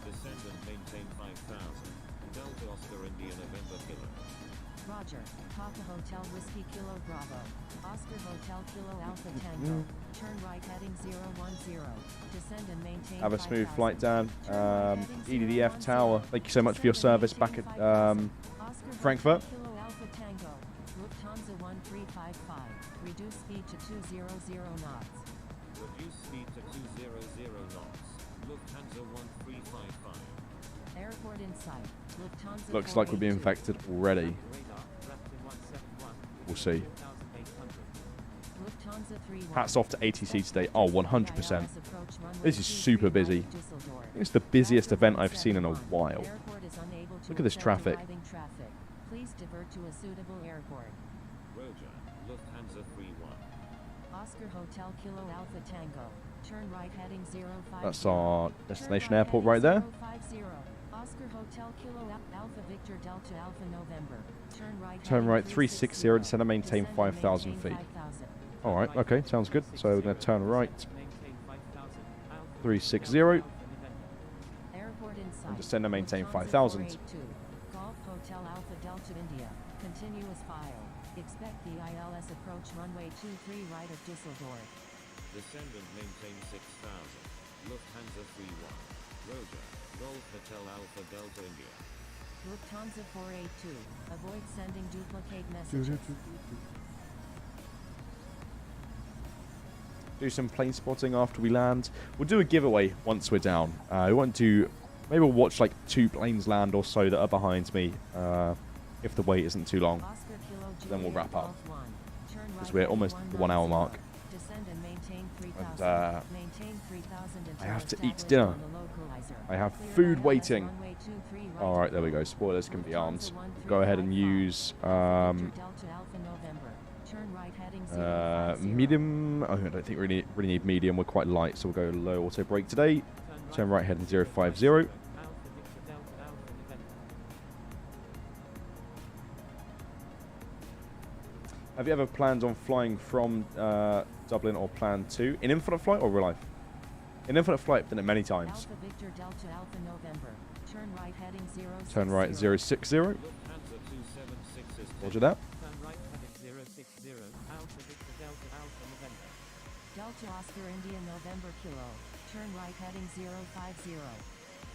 Descend and maintain 5,000. Delta Oscar India November Killer. Roger. Papa Hotel Whiskey Kilo Bravo. Oscar Hotel Kilo Alpha Tango. Turn right heading 010. Descend and maintain Have a smooth 5000. flight, Dan. Turn right heading EDF 010. Tower, thank you so much for your Descend and service back maintain at 5000. Oscar Frankfurt. Hotel Kilo Alpha Tango. Lufthansa 1355. Reduce speed to 200 knots. Reduce speed to 200 knots. Lufthansa 1355. Airport in sight. Lufthansa Looks like we're being 482. infected already. Radar, Raptor 171. We'll see. 4800. Lufthansa 31. Hats off to ATC today. Oh, 100%. ILS approach runway This is 23 super busy. right at Düsseldorf. It's the busiest Raptor event I've seen in a 171. while. Airport is unable to Look at this accept traffic. arriving traffic. Please divert to a suitable airport. Roger. Lufthansa 31. Oscar Hotel Kilo Alpha Tango. Turn right heading 050. That's our Turn destination right airport heading right there. 050. Oscar Hotel Kilo Alpha Victor Delta Alpha November. Turn right 360, descend and maintain 5,000 feet. Alright, okay, sounds good. So we're going to turn right Maintain 5000. 360 Airport in sight. and descend and maintain Lufthansa 5,000. 482. Golf Hotel Alpha Delta India. Continuous file. Expect the ILS approach runway 23 right at Düsseldorf. Descend and maintain 6,000. Lufthansa 31. Roger. Golf Hotel Alpha Delta India. Lufthansa 482. Avoid sending duplicate messages. Do some plane spotting after we land. We'll do a giveaway once we're down. We want to, maybe we'll watch like 2 planes land or so that are behind me, if the wait isn't too long. Oscar Kilo Then we'll Juliet wrap up, Golf 1. Turn because right we're heading almost the 1 hour 190. mark. Descend and maintain 3000. And, maintain 3000 until I have to eat established dinner. on the localizer. I have Clear food ILS waiting. runway 23 right Alright, there we go. approach. Spoilers can be armed. Lufthansa Go ahead and 1355. use Alpha Victor Delta Alpha November. Turn right heading 050. medium. Oh, I don't think we really need medium. We're quite light, so we'll go low auto brake today. Turn right heading 050. Alpha Victor Delta Alpha November. Have you ever planned on flying from Dublin or plan to? In infinite flight or real life? In infinite flight, I've done it many times. Alpha Victor Delta Alpha November. Turn right heading 060. Turn right 060. Lufthansa 276 is Roger that. Turn right heading 060. Alpha Victor Delta Alpha November. Delta Oscar India November Kilo. Turn right heading 050.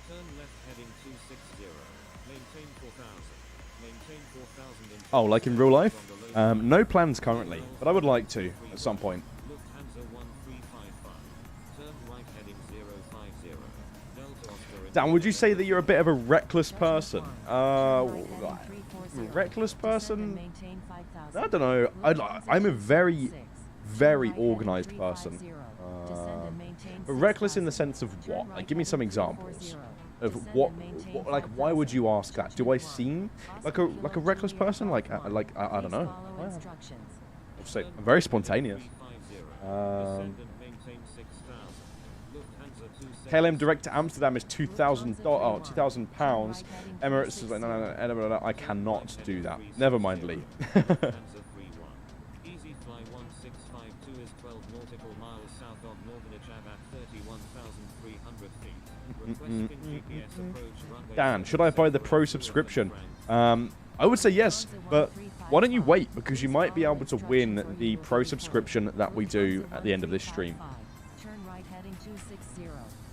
Turn left heading 260. Maintain 4000. Maintain 4000 in Oh, like in real life? No plans currently, but I would like to at some point. Lufthansa 1355. Turn right heading 050. Delta Oscar Dan, would you say that you're a bit of a reckless person? Reckless Reckless person? I don't know. I'm a very, very organized person. But reckless in the sense of what? Like, give me some examples of what, like, why would you ask that? Do I seem like a reckless person? Like I don't know. I'll say I'm very spontaneous. KLM direct to Amsterdam is £2,000. Emirates is like no, I cannot do that. Never mind, Lee. Easy fly 1652 is 12 nautical miles south of Northern at 31,300 feet. Requesting GPS approach runway. Dan, should I buy the Pro subscription? I would say yes, but why don't you wait? Because you might be able to win the Pro subscription that we do at the end of this stream. Turn right heading 260.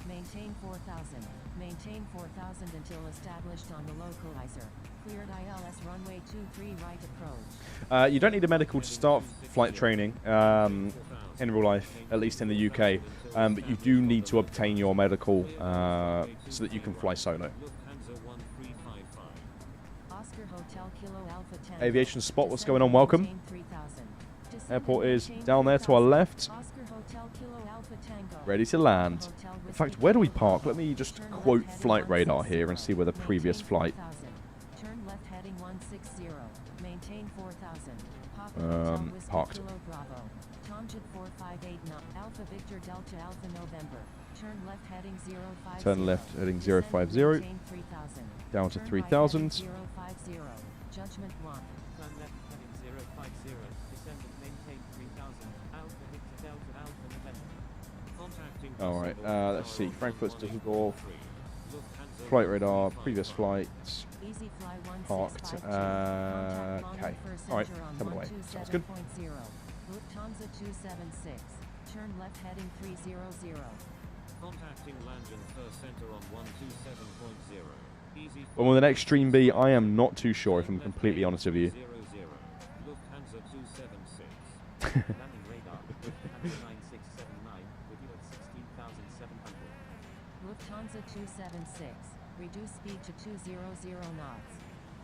Maintain 4000. Maintain 4000 until established on the localizer. Cleared ILS runway 23 right approach. You don't need a medical to start flight training in real life, at least in the UK. But you do need to obtain your medical so that you can fly solo. Lufthansa 1355. Oscar Hotel Kilo Alpha Tango. Aviation Spot, what's going on? Welcome. Maintain 3000. Descend Airport and is maintain down there to our 3000. left. Oscar Hotel Kilo Alpha Tango. Ready to land. Hotel In Whiskey fact, where do we Kilo park? Bravo. Let me just Turn left quote heading Flight Radar 160. here and see where the previous Maintain flight. 4000. Turn left heading 160. Maintain 4000. Papa Parked. Kilo Bravo. Tomjet 4589. Alpha Victor Delta Alpha November. Turn left heading 050. Turn left heading Descend 050. and maintain 3000. Down to Turn right 3000. heading 050. Judgment 1. Turn left heading 050. Descend and maintain 3000. Alpha Victor Delta Alpha November. Contacting Alright, Düsseldorf let's see. Tower Frankfurt, runway Düsseldorf. 23. Lufthansa Flight radar, 1355. previous flights. Easy fly Parked. 1652. Okay. Contact Alright, Longing coming away. First Sounds Center good. on 27.0. Lufthansa 276. Turn left heading 300. Contacting Langen First Center on 127.0. Easy When will the next stream be? I am not too sure, if I'm completely honest with you. 00. Lufthansa 276. Landing radar. Lufthansa 9679. With you at 16,700. Lufthansa 276. Reduce speed to 200 knots.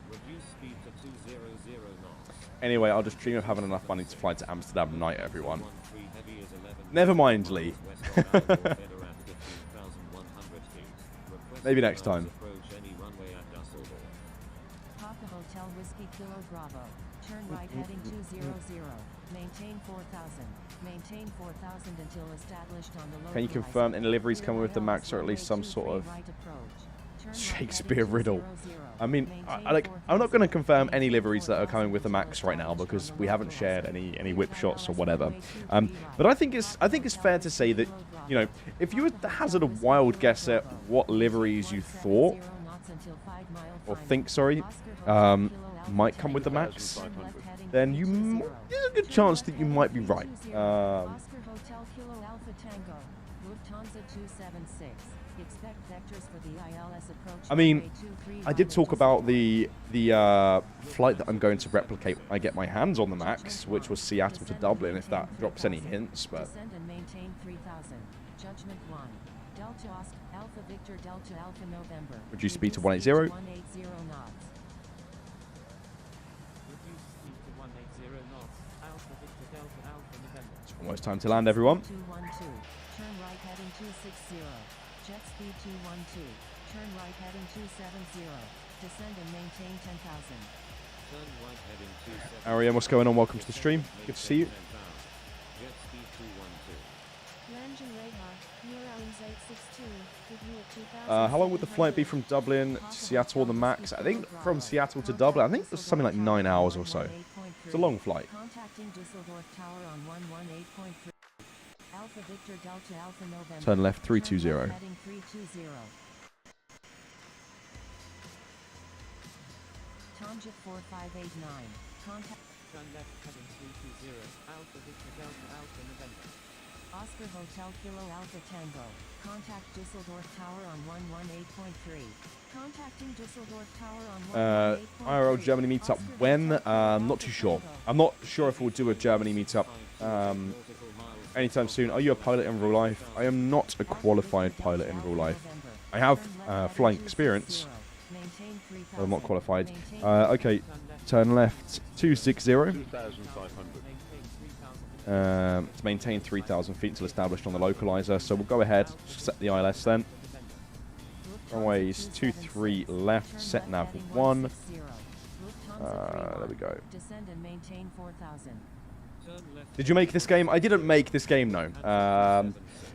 Reduce speed to 200 knots. Anyway, I'll just dream of having enough money to fly to Amsterdam tonight, everyone. 13 heavy is 11. Never mind, Lee. West of Alpha Feder at 15,100 feet. Requesting Maybe next cars time. Approach any runway at Düsseldorf. Papa Hotel Whiskey Kilo Bravo. Turn right heading 200. Maintain 4000. Maintain 4000 until established on the localizer. Can you confirm any liveries coming with the Clear Max, or at runway least some sort 23 of right approach. Turn right Shakespeare heading riddle? 200. I mean, Maintain I'm not going to 4000. confirm any Maintain liveries that are coming with the 4000 Max right now until because established we on haven't the shared localizer. any whip shots or ILS whatever. runway 23 But right. I think it's fair to say that, you know, if you were to hazard a wild guess at what liveries you thought or think, sorry, might come with the Max, then there's a good chance that you might be right. Tango. Lufthansa 276. Expect vectors for the ILS approach. I mean, runway 23 I did via talk about Düsseldorf. the flight that I'm going to replicate when I get my hands on the Max, which was Seattle to Descend and Dublin, if maintain that drops any 3000. hints, but... Descend and maintain 3000. Judgment 1. Delta Osc, Alpha Victor Delta Alpha November. Reduce speed to Reduce 180. 180 knots. Reduce speed to 180 knots. Alpha Victor Delta Alpha November. It's almost time to land, everyone. 212. Turn right heading 260. Jet speed 212. Turn right heading 270. Descend and maintain 10,000. Turn right heading 270. Ariane, what's going on? Welcome to the stream. Good to see you. Jet speed 212. Langen radar, Eurowings 862. Give you a 2,000. How long would the flight be from Dublin to Seattle on the Max? I think from Seattle to Dublin, I think it's something like 9 hours or so. It's a long flight. Contacting Düsseldorf Tower on 118.3. Alpha Victor Delta Alpha November. Turn left Turn 320. left heading 320. Tanja 4589. Contact Turn left heading 320. Alpha Victor Delta Alpha November. Oscar Hotel Kilo Alpha Tango. Contact Düsseldorf Tower on 118.3. Contacting Düsseldorf Tower on 118.3. IRL Germany meetup Oscar when? Hotel Kilo Not Alpha too sure. Tango. I'm not sure if we'll do a Germany meetup anytime soon. Are you a pilot in real life? I am not a qualified pilot in real life. I have flying experience, but I'm not qualified. Okay, turn left 260. 2,500. To maintain 3,000 feet until established on the localizer. So we'll go ahead, set the ILS then. Runways 23 left, set nav 1. There we go. Descend and maintain 4,000. Did you make this game? I didn't make this game, no.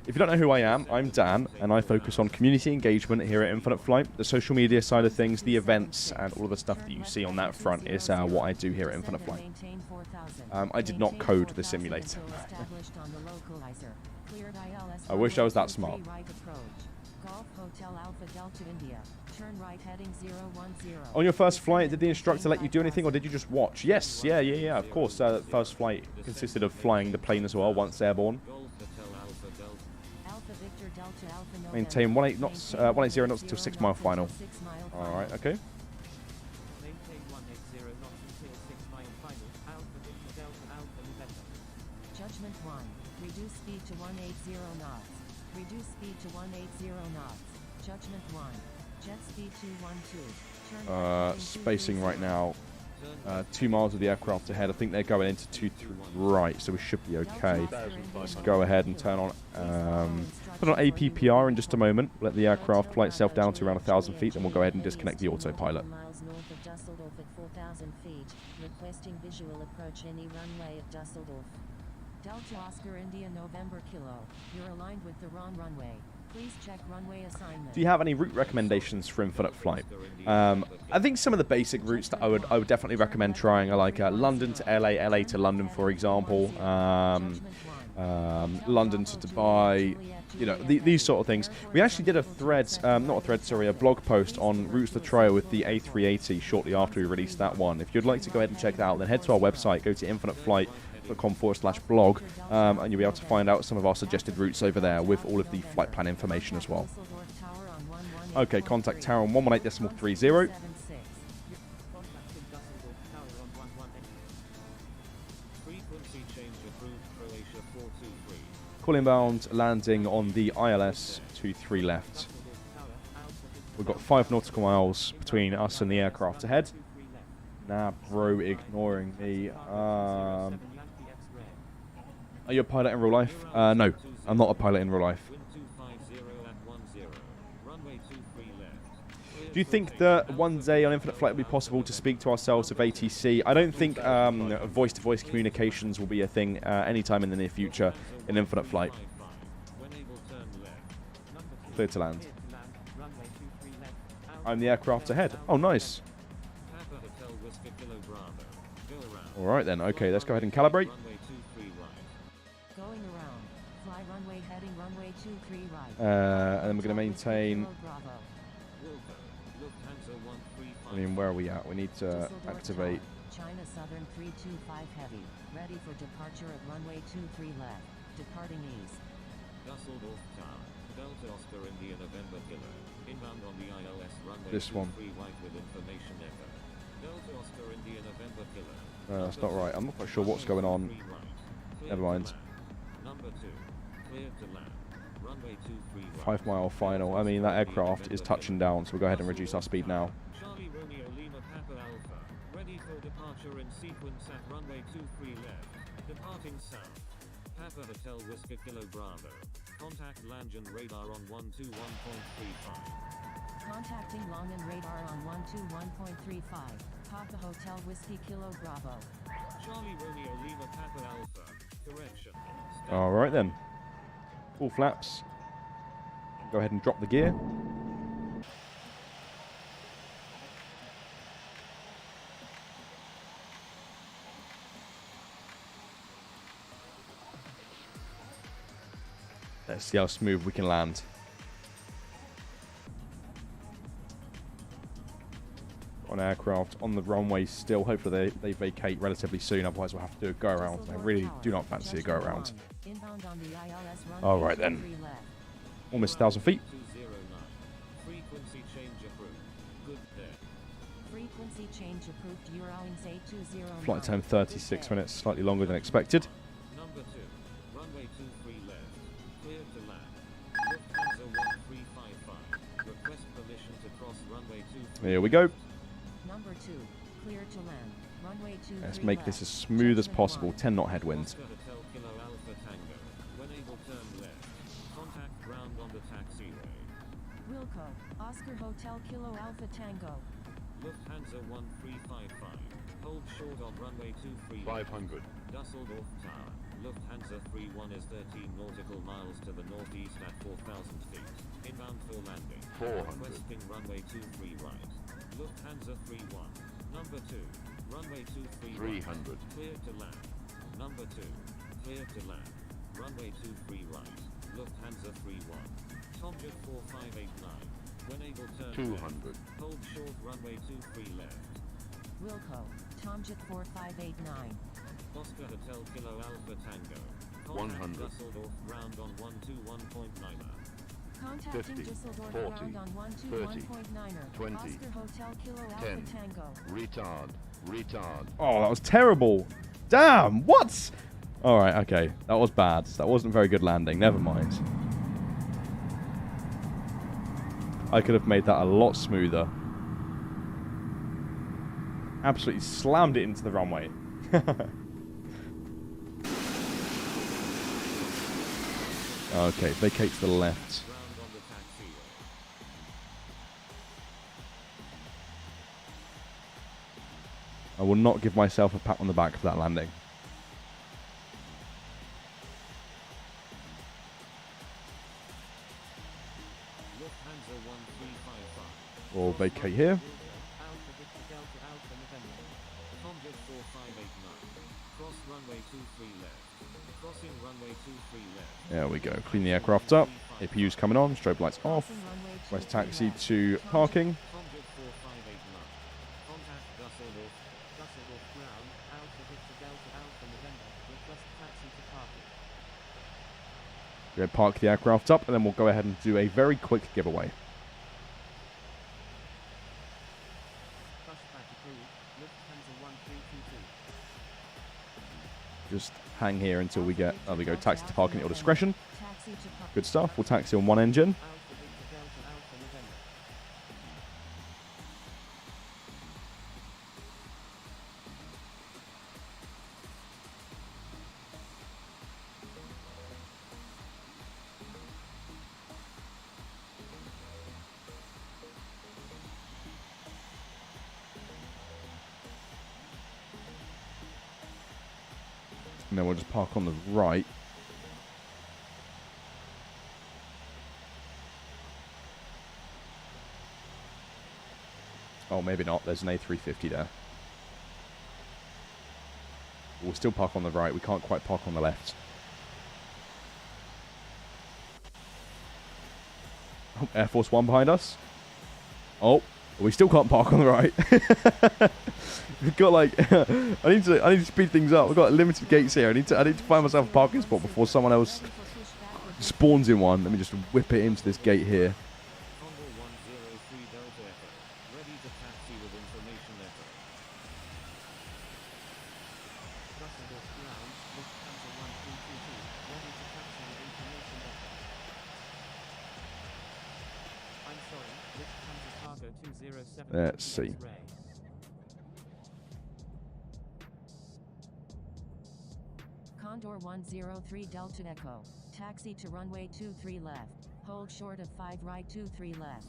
If you don't know who I am, I'm Dan, and I focus on community engagement here at Infinite Flight. The social media side of things, the events, and all of the stuff that you see on that front is what I do here at Infinite Flight. I did not code the simulator. I wish I was that smart. Golf Hotel Alpha Delta India. Turn right heading 010. On your first flight, did the instructor let you do anything, or did you just watch? Yes, yeah, of course. First flight consisted of flying the plane as well, once airborne. Golf Hotel Alpha Delta. Alpha Victor Delta Alpha November. Maintain 180 knots, 180 knots until 6 mile final. 6 mile All right, okay. Maintain 180 knots until 6 mile final. Alpha Victor Delta Alpha November. Judgment 1. Reduce speed to 180 knots. Reduce speed to 180 knots. Judgment 1. Jet speed 212. Turn right heading Spacing 230. right now. 2 miles of the aircraft ahead. I think they're going into 23 right, so we should be okay. Let's go ahead and turn on put on APPR in just a moment. Let the aircraft fly itself down to around 1,000 feet, then we'll go ahead and disconnect the autopilot. Miles north of Düsseldorf at 4,000 feet. Requesting visual approach any runway at Düsseldorf. Delta Oscar India November Kilo. You're aligned with the wrong runway. Please check runway assignment. Do you have any route recommendations for Infinite Flight? I think some of the basic routes that I would definitely recommend trying are like London to LA, LA to London, for example. London to Dubai, you know, these sort of things. We actually did a blog post on routes to try with the A380 shortly after we released that one. If you'd like to go ahead and check that out, then head to our website, go to infiniteflight.com/blog, and you'll be able to find out some of our suggested routes over there with all of the flight plan information as well. Okay, contact tower on 118.30. Frequency change approved. Croatia 423. Call inbound, landing on the ILS 23 left. We've got 5 nautical miles between us and the aircraft ahead. Nah, bro, ignoring me. Are you a pilot in real life? No, I'm not a pilot in real life. Wind 250 at 10. Runway 23 left. Do you think that one day on Infinite Flight will be possible to speak to ourselves with ATC? I don't think voice-to-voice communications will be a thing anytime in the near future in Infinite Flight. When able, turn left. Clear to land. I'm the aircraft ahead. Oh, nice. Papa Hotel Whiskey Kilo Bravo. Go around. All right then. Okay, let's go ahead and calibrate. Runway 23 right. Going around. Fly runway heading runway 23 right. And then we're going to maintain. Bravo. Wilco. Lufthansa 135. I mean, where are we at? We need to Düsseldorf activate. Tower, China Southern 325 Heavy. Ready for departure at runway 23 left. Departing east. Oscar India November Killer. Inbound on the ILS runway This one. 23 white with information echo. Delta Oscar India November Killer. That's not right. I'm not quite sure what's going on. Never mind. Number 2. Cleared to land. Runway 23 right. 5 mile final. I mean, that aircraft is touching down, so we'll go ahead and reduce our speed now. Charlie Romeo Lima Papa Alpha. Ready for departure in sequence at runway 23 left. Departing south. Papa Hotel Whisker Kilo Bravo. Contact Langen radar on 121.35. Contacting Langen radar on 121.35. Papa Hotel Whiskey Kilo Bravo. Charlie Romeo Lima Papa Alpha. Correction. All right then. Full flaps. Go ahead and drop the gear. Let's see how smooth we can land. On aircraft on the runway still. Hopefully they vacate relatively soon, otherwise we'll have to do a go around. I really do not fancy a go around. All right then. Almost 1,000 feet. 209. Frequency change approved. Good day. Frequency change approved. Eurowings 8209. Flight time 36 minutes, slightly longer than expected. Number 2. Runway 23 left. Cleared to land. Lufthansa 1355. Request permission to cross runway 23. Here we go. Number 2. Clear to land. Runway 23 Let's make this left. as smooth as Judgment possible. 1. 10 knot headwinds. Oscar Hotel Kilo Alpha Tango. When able, turn left. Contact ground on the taxiway. Wilco. Oscar Hotel Kilo Alpha Tango. Lufthansa 1355. Hold short on runway 23. 500. Dusseldorf Tower. Lufthansa 31 is 13 nautical miles to the northeast at 4,000 feet. Inbound for landing. 400. Requesting runway 23 right. Lufthansa 31. Number 2. Runway 23 right. 300. Clear to land. Number 2. Clear to land. Runway 23 right. Lufthansa 31. Tomjet 4589. When able, turn 200. left. Hold short runway 23 left. Wilco. Tomjet 4589. Oscar Hotel Kilo Alpha Tango. 100. Dusseldorf ground on 121.9. Contacting 50, Düsseldorf 40, ground on 30, 121.9er. 20, Oscar Hotel Kilo Alpha 10. Tango. Retard. Retard. Oh, that was terrible. Damn, what? All right, okay. That was bad. That wasn't a very good landing. Never mind. I could have made that a lot smoother. Absolutely slammed it into the runway. Okay, vacate to the left. Ground on the taxiway. I will not give myself a pat on the back for that landing. Lufthansa 1355. We'll vacate here. Alpha Victor Delta Alpha November. Tomjet 4589. Cross runway 23 left. Crossing runway 23 left. There we go. Clean the aircraft up. APU's coming on. Strobe lights off. Crossing runway West 23 taxi left. to parking. Tomjet 4589. Contact Dusseldorf. Dusseldorf ground. Alpha Victor Delta Alpha November. Request taxi to parking. We'll park the aircraft up, and then we'll go ahead and do a very quick giveaway. Pushback approved. Lufthansa 1322. Just hang here until we get... There we go. Taxi to parking at your discretion. Taxi to park. Good stuff. We'll taxi on one engine. Alpha Victor Delta Alpha November. And then we'll just park on the right. Oh, maybe not. There's an A350 there. We'll still park on the right. We can't quite park on the left. Oh, Air Force One behind us. Oh, we still can't park on the right. We've got like, I need to speed things up. We've got limited gates here. I need to find myself a parking spot before someone else spawns in one. Let me just whip it into this gate here. Condor 103 Delta Echo. Ready to taxi with information letter. Dusseldorf ground, Lufthansa 1322, ready to taxi with information letter. I'm sorry, Lufthansa cargo 207. Let's see. X-ray. Condor 103 Delta Echo. Taxi to runway 23 left. Hold short of 5 right 23 left.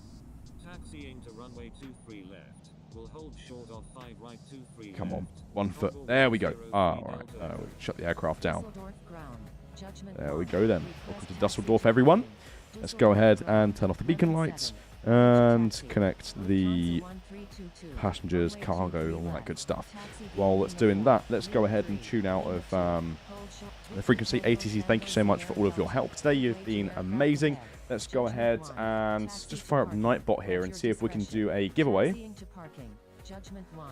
Taxiing to runway 23 left. Will hold short of 5 right 23 Come on. left. 1 foot. Condor There we go. 103 All right. Delta Echo. We shut the aircraft down. Dusseldorf ground. Judgment There we 1. go then. Request Welcome to taxi Dusseldorf, to everyone. runway. Let's go ahead Dusseldorf and turn off the beacon runway lights 7. and Taxi. connect the Lufthansa 1322. passengers, Runway cargo, 23 all that left. good stuff. Taxi While to it's doing runway that, 4. let's go ahead and tune out of Hold short. the frequency. ATC, thank you so much for all of your help today. You've been amazing. Let's go ahead and just fire up Nightbot here and see if we can do a giveaway. Taxiing to parking. Judgment 1.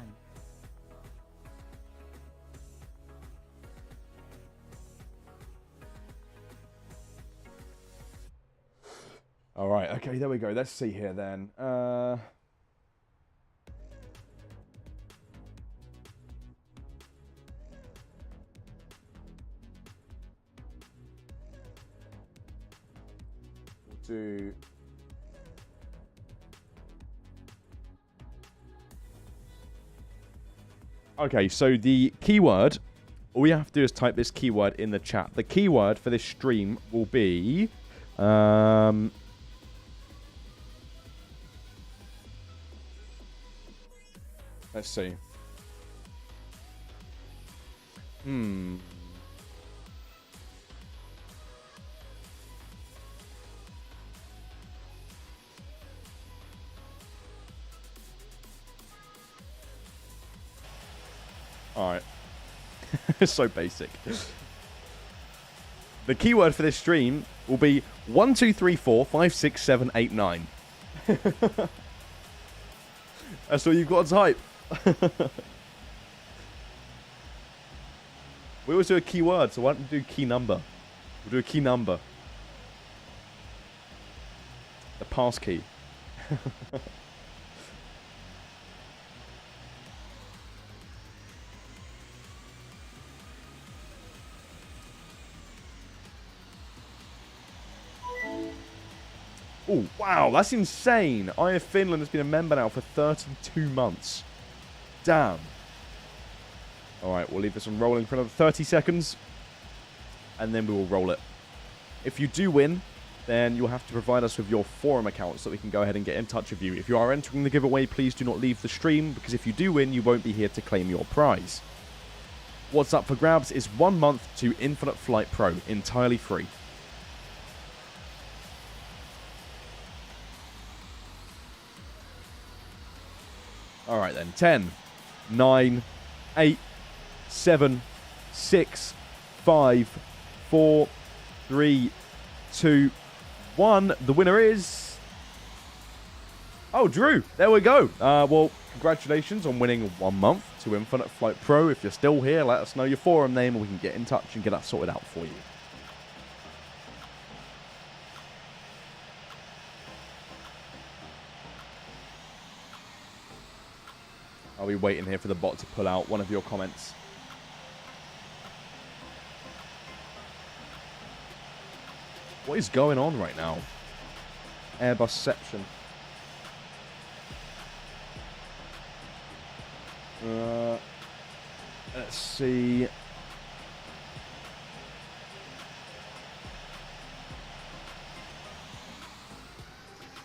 All right, okay, there we go. Let's see here then. We'll do. Okay, so the keyword, all you have to do is type this keyword in the chat. The keyword for this stream will be let's see. Alright. It's so basic. The keyword for this stream will be 1, 2, 3, 4, 5, 6, 7, 8, 9. That's all you've got to type. We always do a keyword, so why don't we do key number? We'll do a key number. The pass key. Oh, wow, that's insane. IF Finland has been a member now for 32 months. Damn. All right, we'll leave this on rolling for another 30 seconds, and then we will roll it. If you do win, then you'll have to provide us with your forum account so that we can go ahead and get in touch with you. If you are entering the giveaway, please do not leave the stream, because if you do win, you won't be here to claim your prize. What's up for grabs is 1 month to Infinite Flight Pro, entirely free. All right then, 10, 9, 8, 7, 6, 5, 4, 3, 2, 1. The winner is... Oh, Drew. There we go. Well, congratulations on winning 1 month to Infinite Flight Pro. If you're still here, let us know your forum name and we can get in touch and get that sorted out for you. I'll be waiting here for the bot to pull out one of your comments. What is going on right now? Airbusception. Let's see.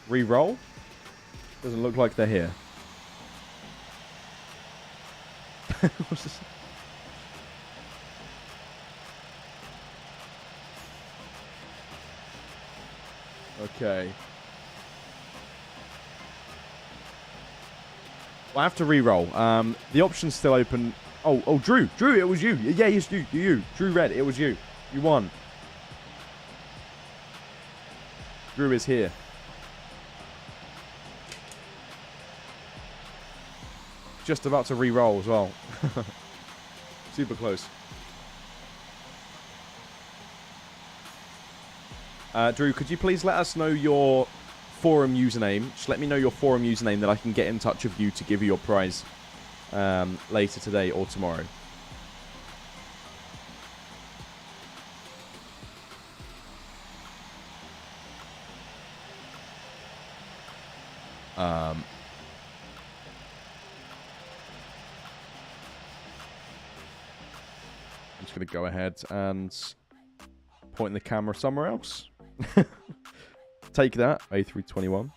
Re-roll? Doesn't look like they're here. What's this? Okay. Well, I have to re-roll. The option's still open. Oh, Drew, it was you. Yeah, it's you. Drew Red, it was you. You won. Drew is here. Just about to re-roll as well. Super close. Drew, could you please let us know your forum username? Just let me know your forum username that I can get in touch with you to give you your prize later today or tomorrow. I'm just going to go ahead and point the camera somewhere else. Take that, A321.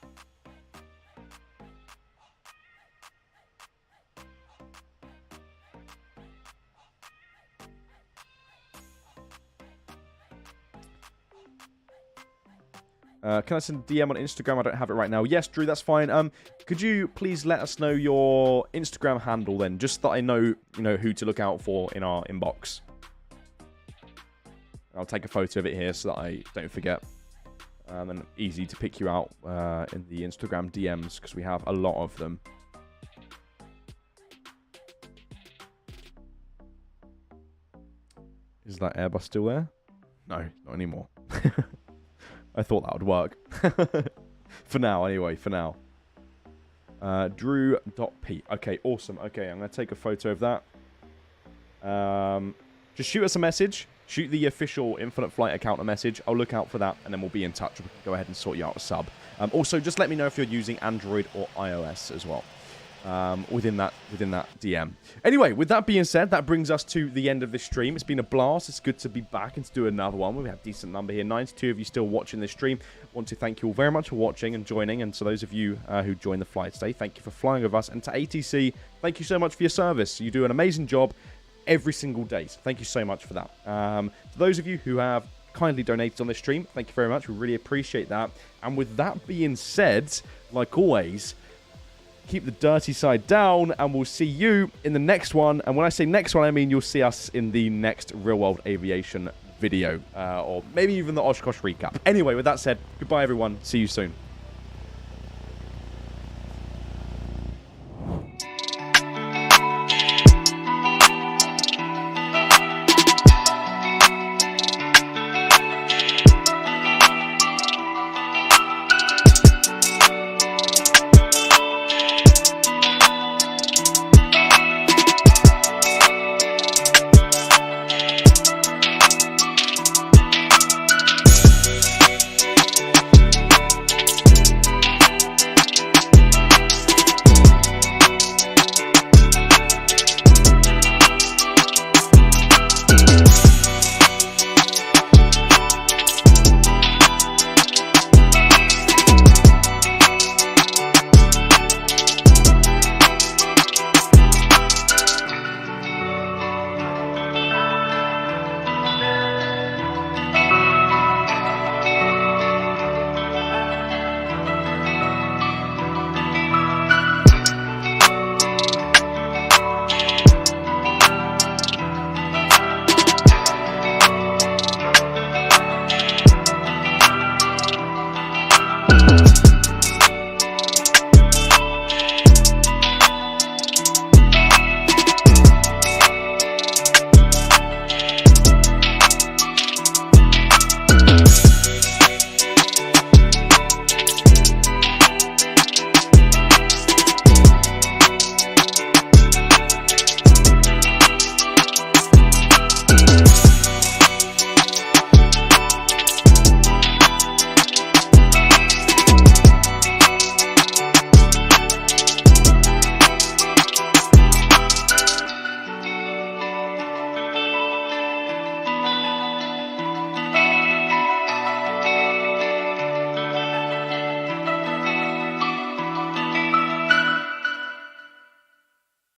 Can I send a DM on Instagram? I don't have it right now. Yes, Drew, that's fine. Could you please let us know your Instagram handle then, just that I know, who to look out for in our inbox. I'll take a photo of it here so that I don't forget. And easy to pick you out in the Instagram DMs because we have a lot of them. Is that Airbus still there? No, not anymore. I thought that would work. For now, anyway, for now. Drew.p. Okay, awesome. Okay, I'm going to take a photo of that. Just shoot us a message. Shoot the official Infinite Flight account a message. I'll look out for that, and then we'll be in touch. We can go ahead and sort you out a sub. Also, just let me know if you're using Android or iOS as well. Within that DM. Anyway, with that being said, that brings us to the end of this stream. It's been a blast. It's good to be back and to do another one. We have a decent number here. 92 of you still watching this stream. I want to thank you all very much for watching and joining. And to those of you who joined the flight today, thank you for flying with us. And to ATC, thank you so much for your service. You do an amazing job every single day. So thank you so much for that. To those of you who have kindly donated on this stream, thank you very much. We really appreciate that. And with that being said, like always, keep the dirty side down, and we'll see you in the next one. And when I say next one, I mean you'll see us in the next Real World Aviation video, or maybe even the Oshkosh recap. Anyway, with that said, goodbye everyone. See you soon.